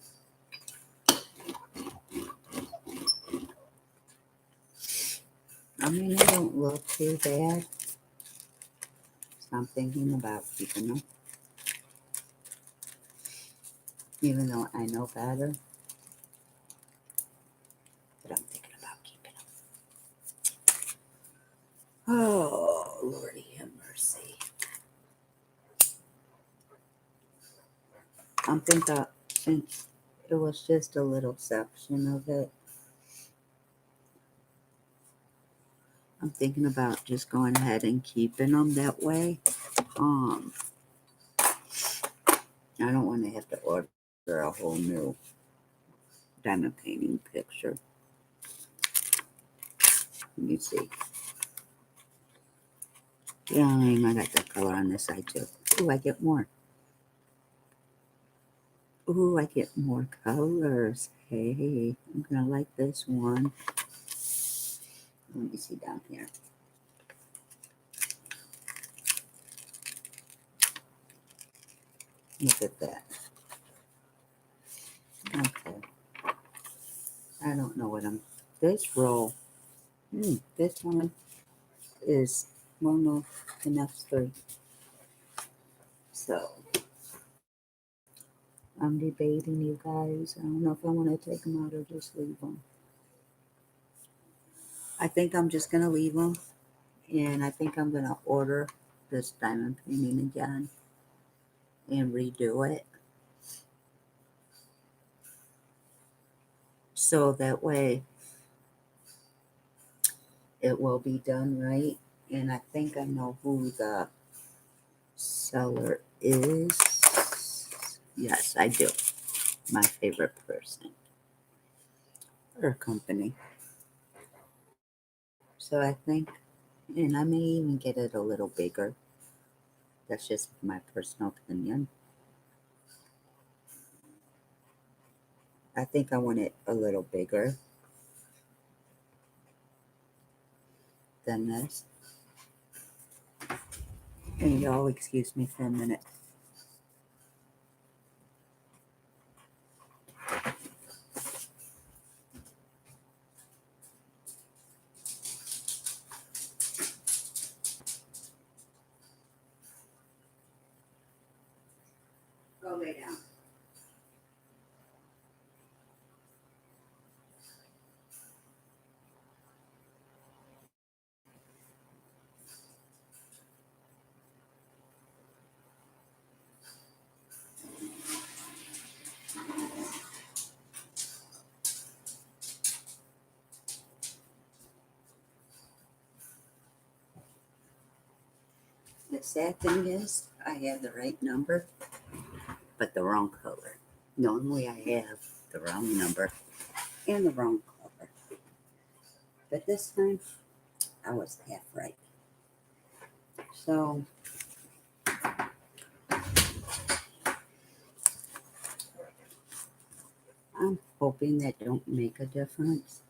Speaker 1: I mean, they don't look too bad. So I'm thinking about keeping them. Even though I know better. But I'm thinking about keeping them. Oh, Lordy have mercy. I'm thinking, since it was just a little section of it, I'm thinking about just going ahead and keeping them that way. Um, I don't want to have to order a whole new diamond painting picture. Let me see. Dang, I got that color on this side too. Ooh, I get more. Ooh, I get more colors. Hey, I'm gonna like this one. Let me see down here. Look at that. Okay. I don't know what I'm. This roll. This one is one of the next three. So I'm debating, you guys. I don't know if I want to take them out or just leave them. I think I'm just gonna leave them, and I think I'm gonna order this diamond painting again and redo it. So that way it will be done right. And I think I know who the seller is. Yes, I do. My favorite person or company. So I think, and I may even get it a little bigger. That's just my personal opinion. I think I want it a little bigger than this. And y'all excuse me for a minute. Go lay down. The sad thing is, I have the right number, but the wrong color. Normally, I have the wrong number and the wrong color. But this time, I was half right. So, I'm hoping that don't make a difference.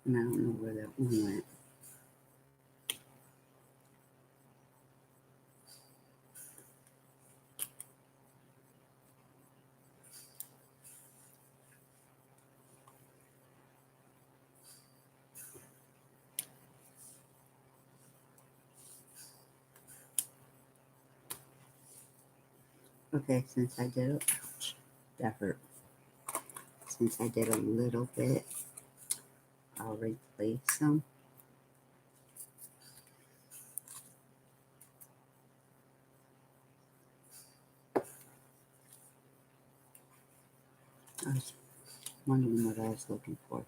Speaker 1: And I don't know where that one went. Okay, since I did it, ouch, that hurt. Since I did a little bit, I'll replace them. I was wondering what I was looking for.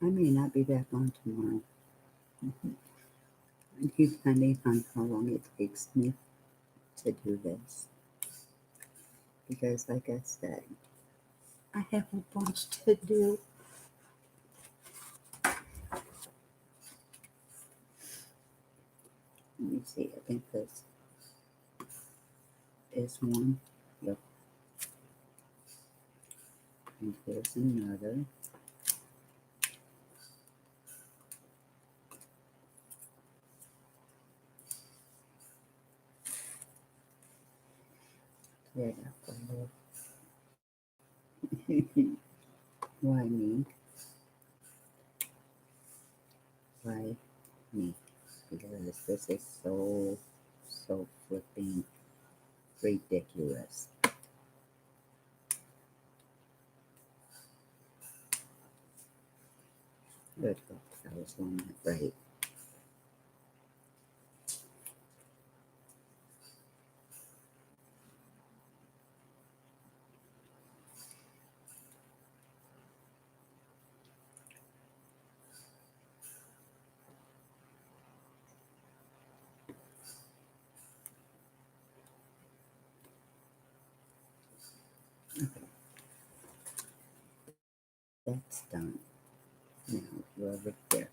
Speaker 1: I may not be back on tomorrow, depending on how long it takes me to do this. Because, like I said, I have a bunch to do. Let me see, I think this is one. Yep. And here's another. Clear it up a little. Why me? Why me? Because this is so flipping ridiculous. Good luck. I was on that right. That's done. Now go over here.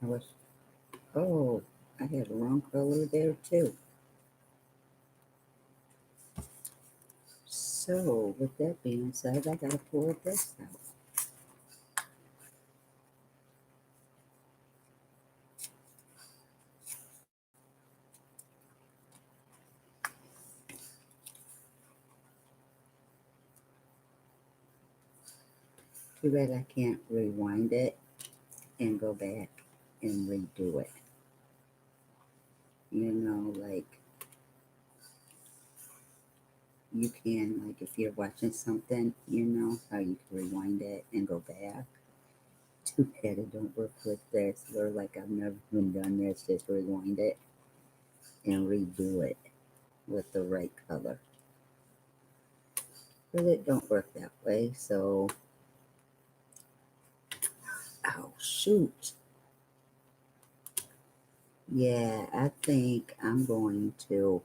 Speaker 1: I was, oh, I had the wrong color there too. So, with that being said, I gotta pull this out. Too bad I can't rewind it and go back and redo it. You know, like you can, like if you're watching something, you know how you can rewind it and go back. Too bad it don't work with this. Or like I've never even done this, just rewind it and redo it with the right color. But it don't work that way, so oh shoot. Yeah, I think I'm going to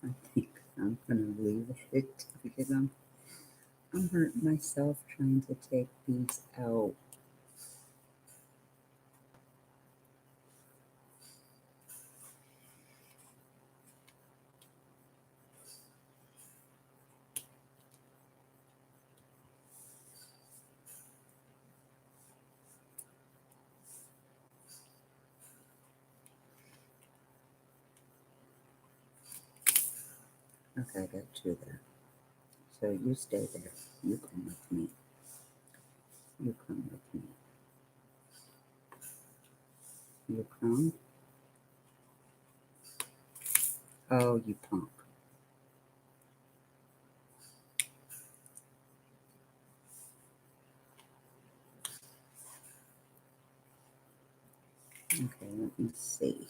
Speaker 1: I think I'm gonna leave it because I'm hurting myself trying to take these out. Okay, I got two there. So you stay there. You come with me. You come with me. You come. Oh, you punk. Okay, let me see.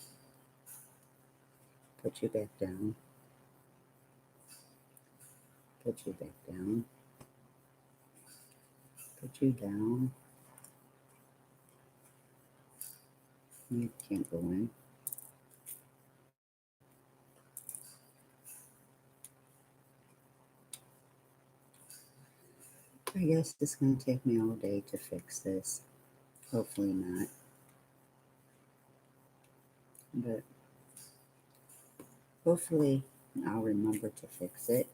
Speaker 1: Put you back down. Put you back down. Put you down. You can't go in. I guess it's gonna take me all day to fix this. Hopefully not. But hopefully I'll remember to fix it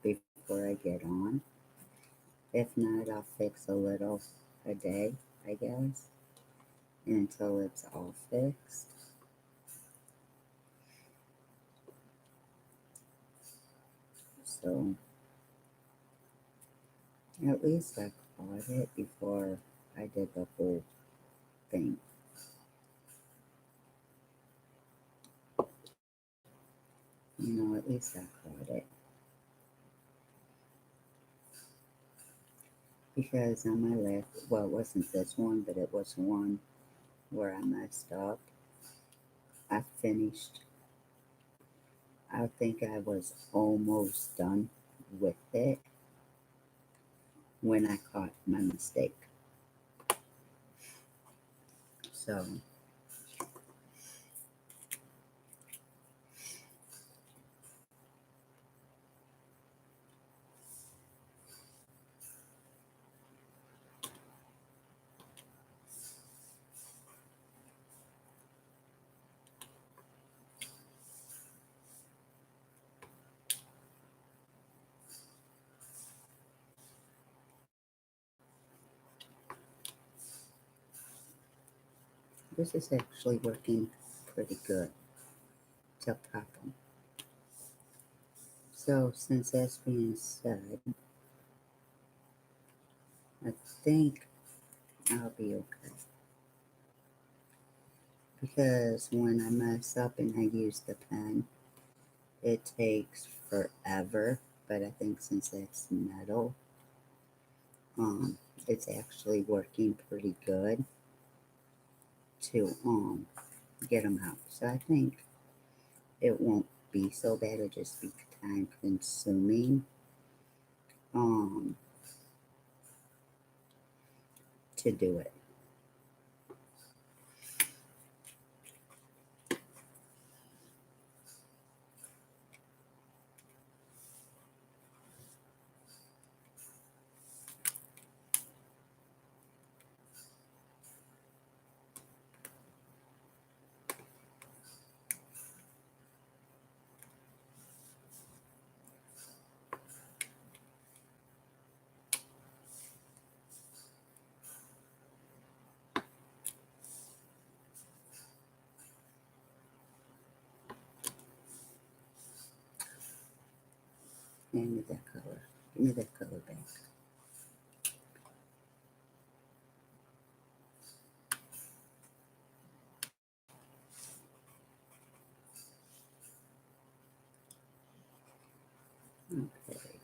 Speaker 1: before I get on. If not, I'll fix a little a day, I guess, until it's all fixed. So at least I caught it before I did the whole thing. You know, at least I caught it. Because on my left, well, it wasn't this one, but it was one where I messed up. I finished, I think I was almost done with it when I caught my mistake. So this is actually working pretty good to pop them. So since that's being said, I think I'll be okay. Because when I mess up and I use the pen, it takes forever but I think since it's metal, um, it's actually working pretty good to get them out. So I think it won't be so bad. It'll just be time consuming um to do it. Hand me that color. Give me that color back. Okay.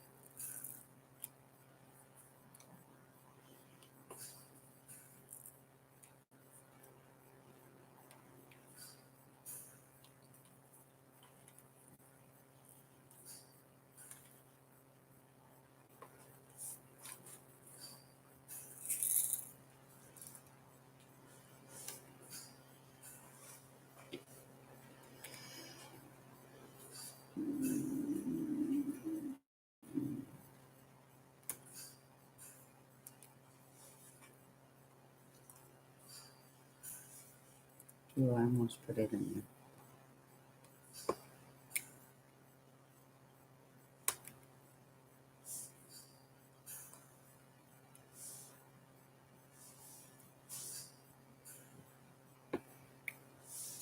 Speaker 1: You almost put it in there.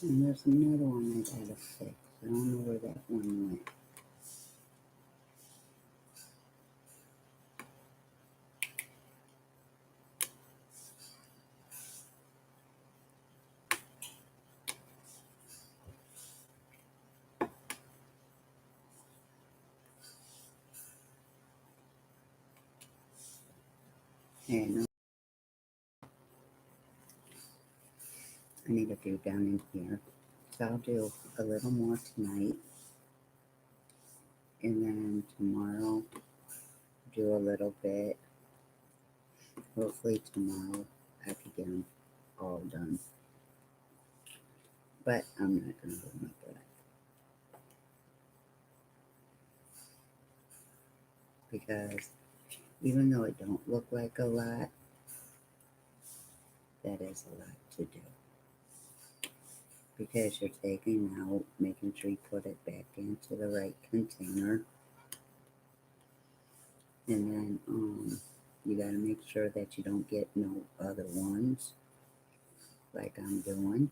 Speaker 1: And there's another one I gotta fix. I don't know where that one went. And I need a few down in here. So I'll do a little more tonight. And then tomorrow, do a little bit. Hopefully tomorrow I can get them all done. But I'm not going to hold my breath. Because even though it don't look like a lot, that is a lot to do. Because you're taking out, making sure you put it back into the right container. And then you got to make sure that you don't get no other ones like I'm doing.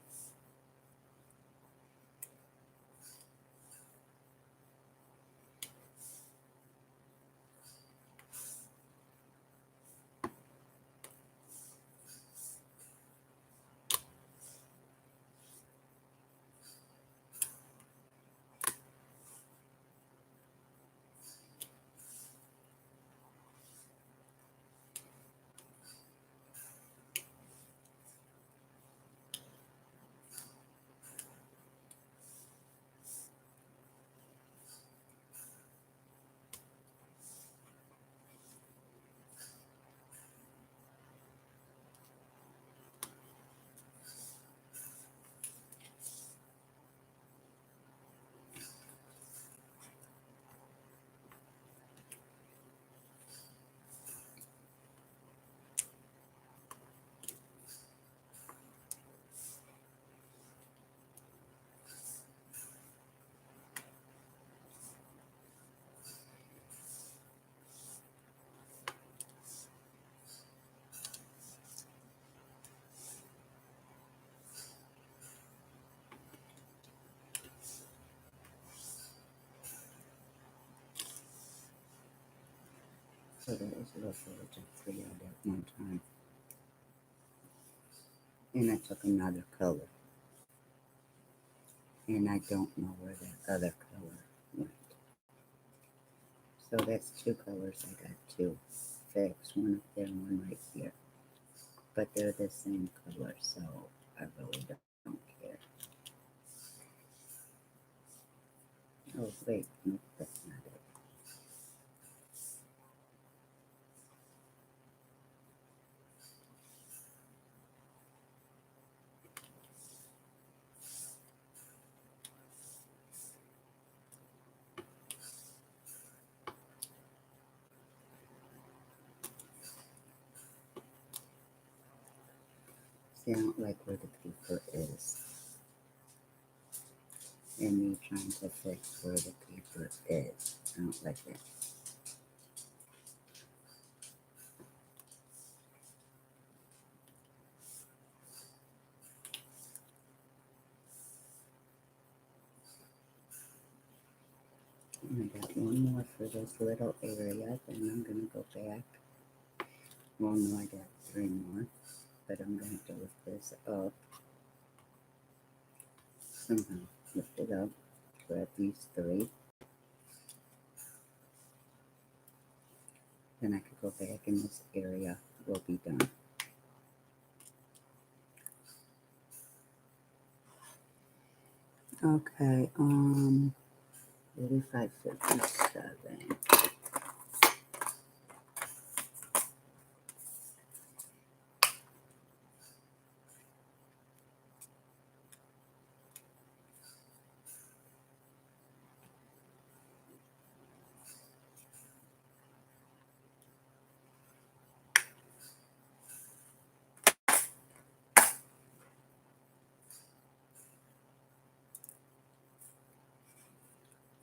Speaker 1: So that was a little footage of 3 at one time. And I took another color. And I don't know where that other color went. So that's two colors I got to fix. One up there and one right here. But they're the same color, so I really don't care. Oh, wait, no, that's not it. See, I don't like where the paper is. And me trying to fix where the paper is. I don't like it. And I got one more for this little area, then I'm gonna go back. Well, no, I got three more, but I'm gonna have to lift this up somehow. Lift it up, grab these three, then I could go back in this area. We'll be done. Okay, 8557.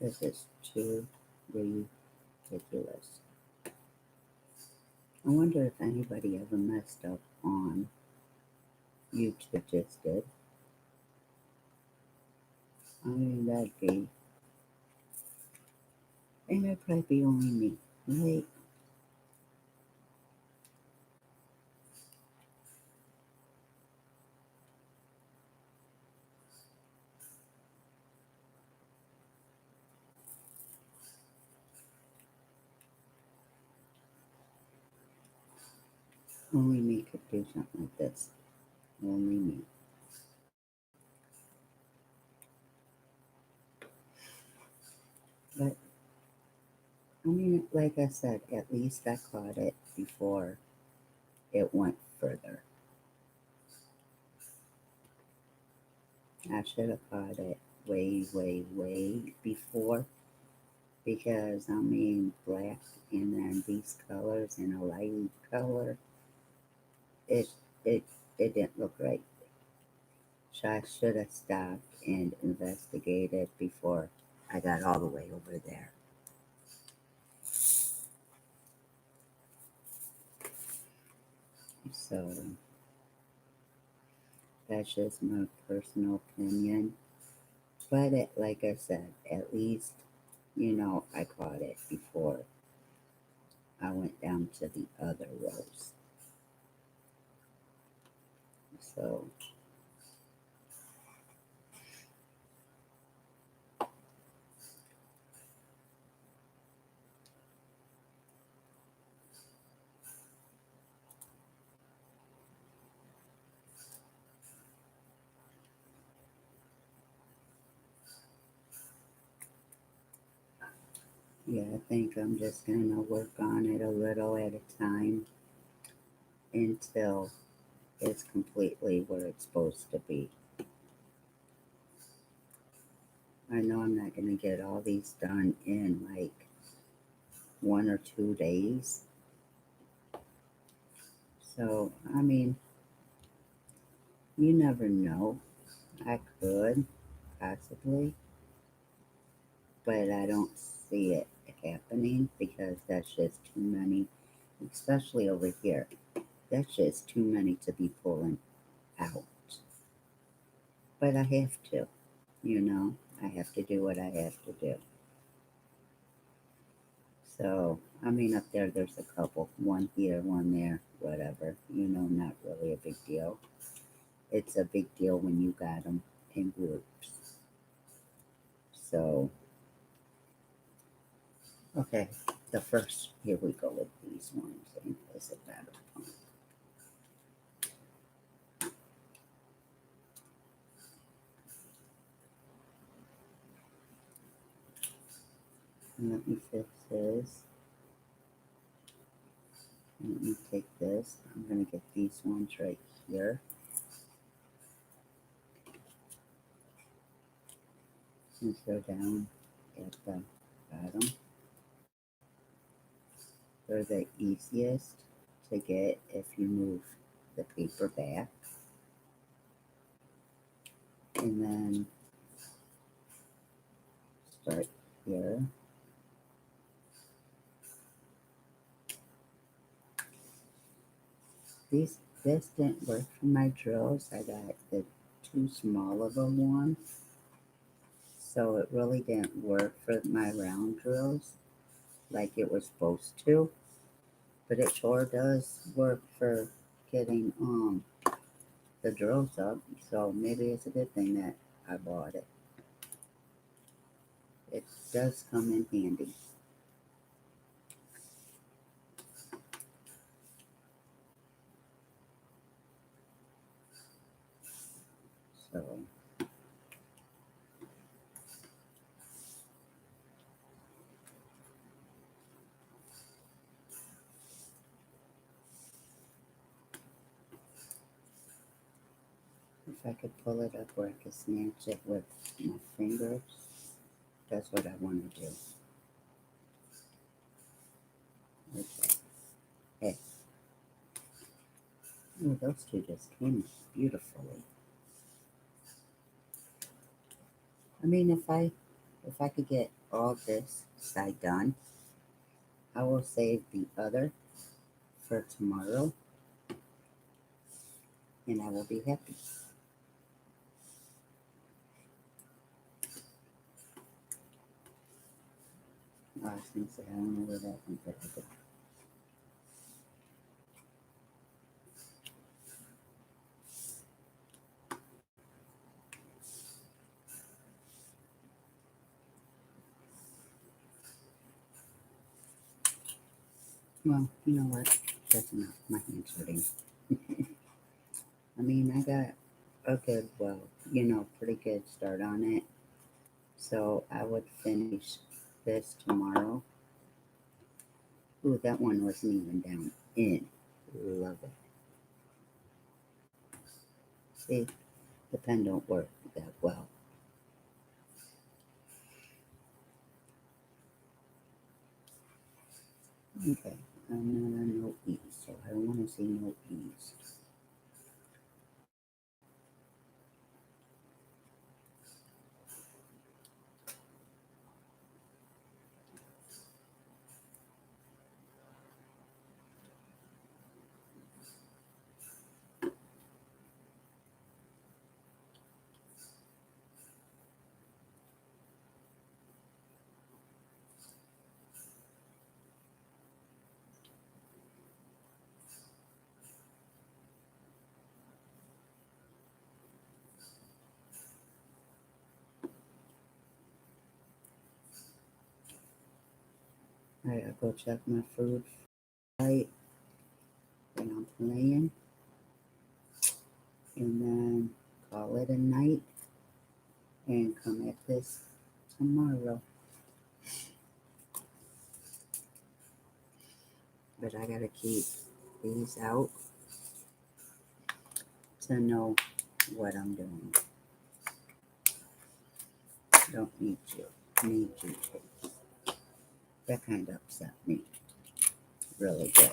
Speaker 1: This is too ridiculous. I wonder if anybody ever messed up on YouTube just did. I mean, that'd probably be only me, right? Only me could do something like this. Only me. But, I mean, like I said, at least I caught it before it went further. I should have caught it way, way, way before because, I mean, black and then these colors and a light color, it, it, it didn't look right. So I should have stopped and investigated before I got all the way over there. So that's just my personal opinion. But like I said, at least, I caught it before I went down to the other rows. So, yeah, I think I'm just going to work on it a little at a time until it's completely where it's supposed to be. I know I'm not going to get all these done in like 1 or 2 days. So, I mean, you never know. I could, possibly, but I don't see it happening because that's just too many, especially over here. That's just too many to be pulling out. But I have to, I have to do what I have to do. So, I mean, up there's a couple, one here, one there, whatever, not really a big deal. It's a big deal when you got them in groups. So, okay, the first, here we go with these ones. And is it better? And let me fix this. Let me take this. I'm going to get these ones right here. Since they're down at the bottom. They're the easiest to get if you move the paper back. And then start here. This didn't work for my drills. I got the too small of a one. So it really didn't work for my round drills like it was supposed to. But it sure does work for getting the drills up. So maybe it's a good thing that I bought it. It does come in handy. So if I could pull it up where I could snatch it with my fingers, that's what I want to do. Okay. Hey. Oh, those two just came beautifully. I mean, if I could get all this side done, I will save the other for tomorrow, and I will be happy. Oh, I was gonna say I don't know where that one could go. Well, you know what? That's enough. My hand's hurting. I mean, I got a good, well, pretty good start on it. So I would finish this tomorrow. Ooh, that one wasn't even down in. Love it. See, the pen don't work that well. Okay, no E's, so I don't want to see no E's. Alright, I'll go check my food fight when I'm playing, and then call it a night and come at this tomorrow. But I gotta keep these out to know what I'm doing. Don't need you. Need you. That kind of upset me. Really good.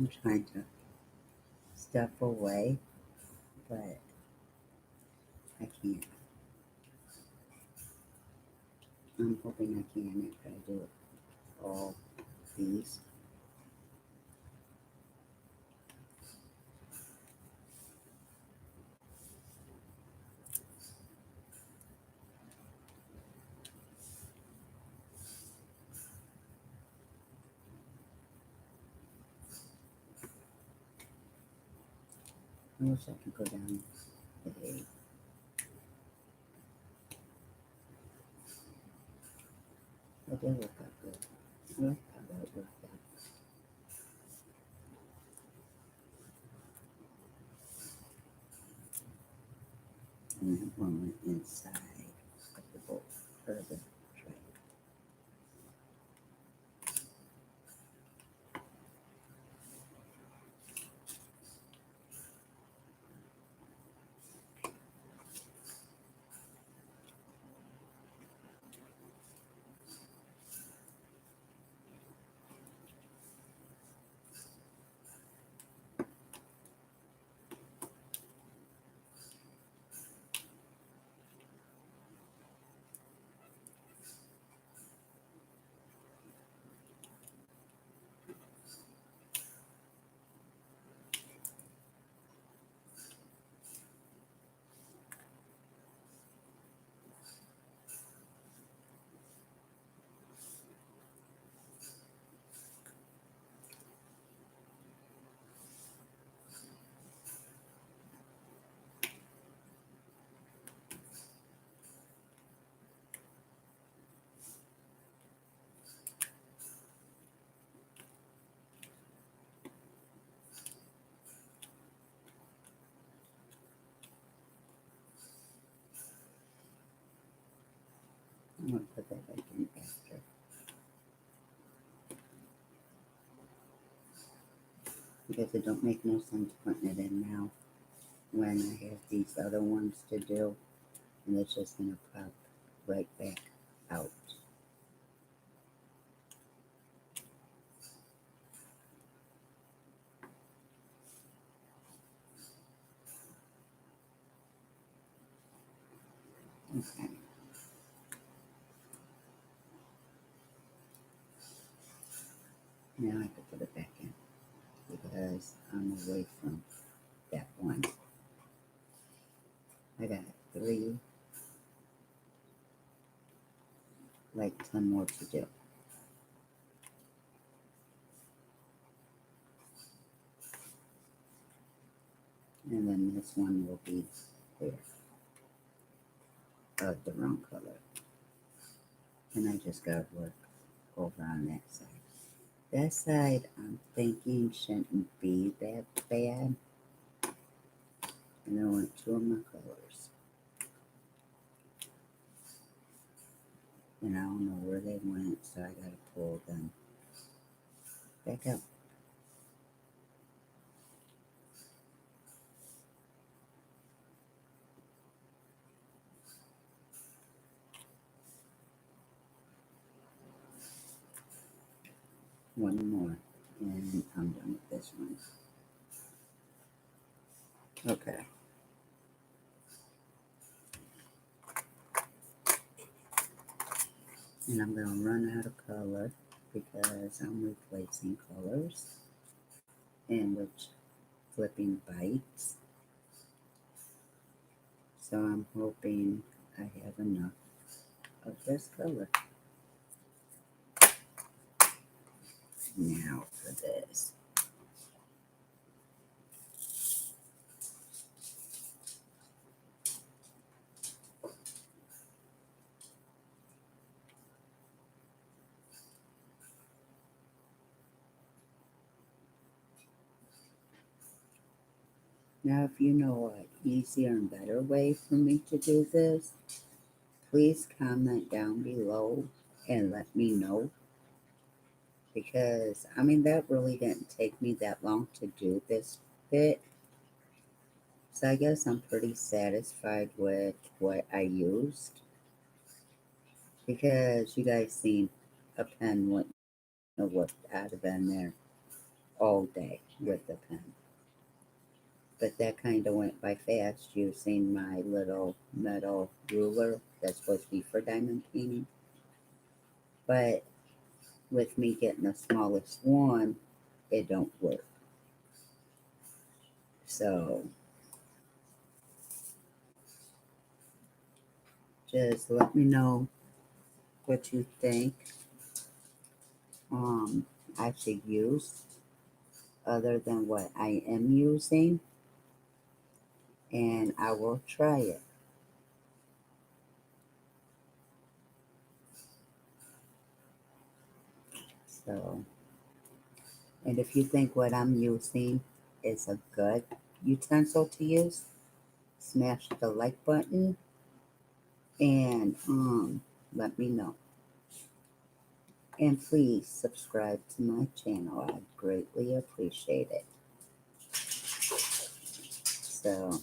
Speaker 1: I'm trying to step away, but I can't. I'm hoping I can after I do all these. I wish I could go down the A. I did look up good. I like how that worked out. And that one went inside of the bowl or the tray. I'm gonna put that back in after because it don't make no sense putting it in now when I have these other ones to do, and it's just gonna pop right back out. Okay. Now I can put it back in because I'm away from that one. I got three, like 10 more to do. And then this one will be there, the wrong color. And I just got work over on that side. That side, I'm thinking shouldn't be that bad. And I want two of my colors. And I don't know where they went, so I gotta pull them back up. One more, and I'm done with this one. Okay. And I'm gonna run out of color because I'm replacing colors and which flipping bites. So I'm hoping I have enough of this color. Now for this. Now if you know an easier and better way for me to do this, please comment down below and let me know. Because, I mean, that really didn't take me that long to do this bit. So I guess I'm pretty satisfied with what I used. Because you guys seen a pen wouldn't have worked out of in there. all day with the pen. But that kind of went by fast using my little metal ruler that's supposed to be for diamond painting. But with me getting the smallest one, it don't work. So just let me know what you think um, I should use other than what I am using, and I will try it. So, and if you think what I'm using is a good utensil to use, smash the like button and let me know. And please subscribe to my channel. I'd greatly appreciate it. So,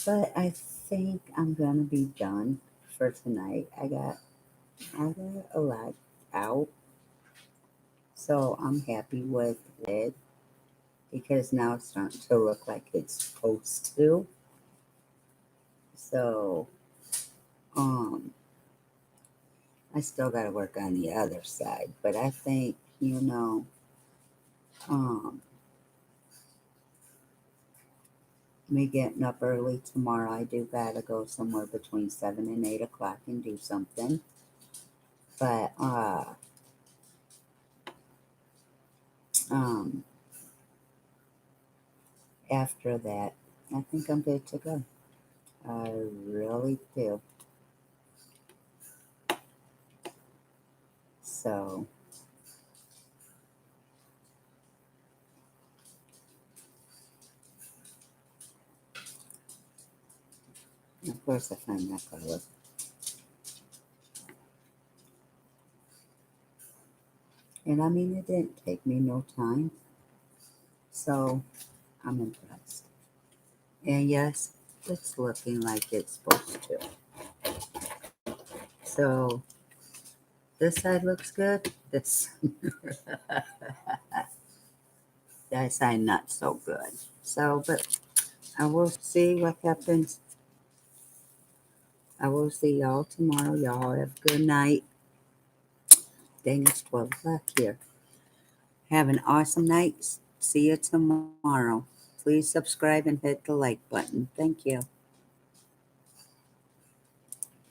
Speaker 1: but I think I'm gonna be done for tonight. I got a lot out, so I'm happy with it because now it's starting to look like it's supposed to. So, um, I still got to work on the other side, but I think um, me getting up early tomorrow. I do gotta go somewhere between 7 and 8 o'clock and do something, but um, after that, I think I'm good to go. I really do. So, of course, I find that color. And I mean, it didn't take me no time. So, I'm impressed. And yes, it's looking like it's supposed to. So, this side looks good. That side not so good. So, but I will see what happens. I will see y'all tomorrow. Y'all have a good night. Dang, it's 12 o'clock here. Have an awesome night. See you tomorrow. Please subscribe and hit the like button. Thank you.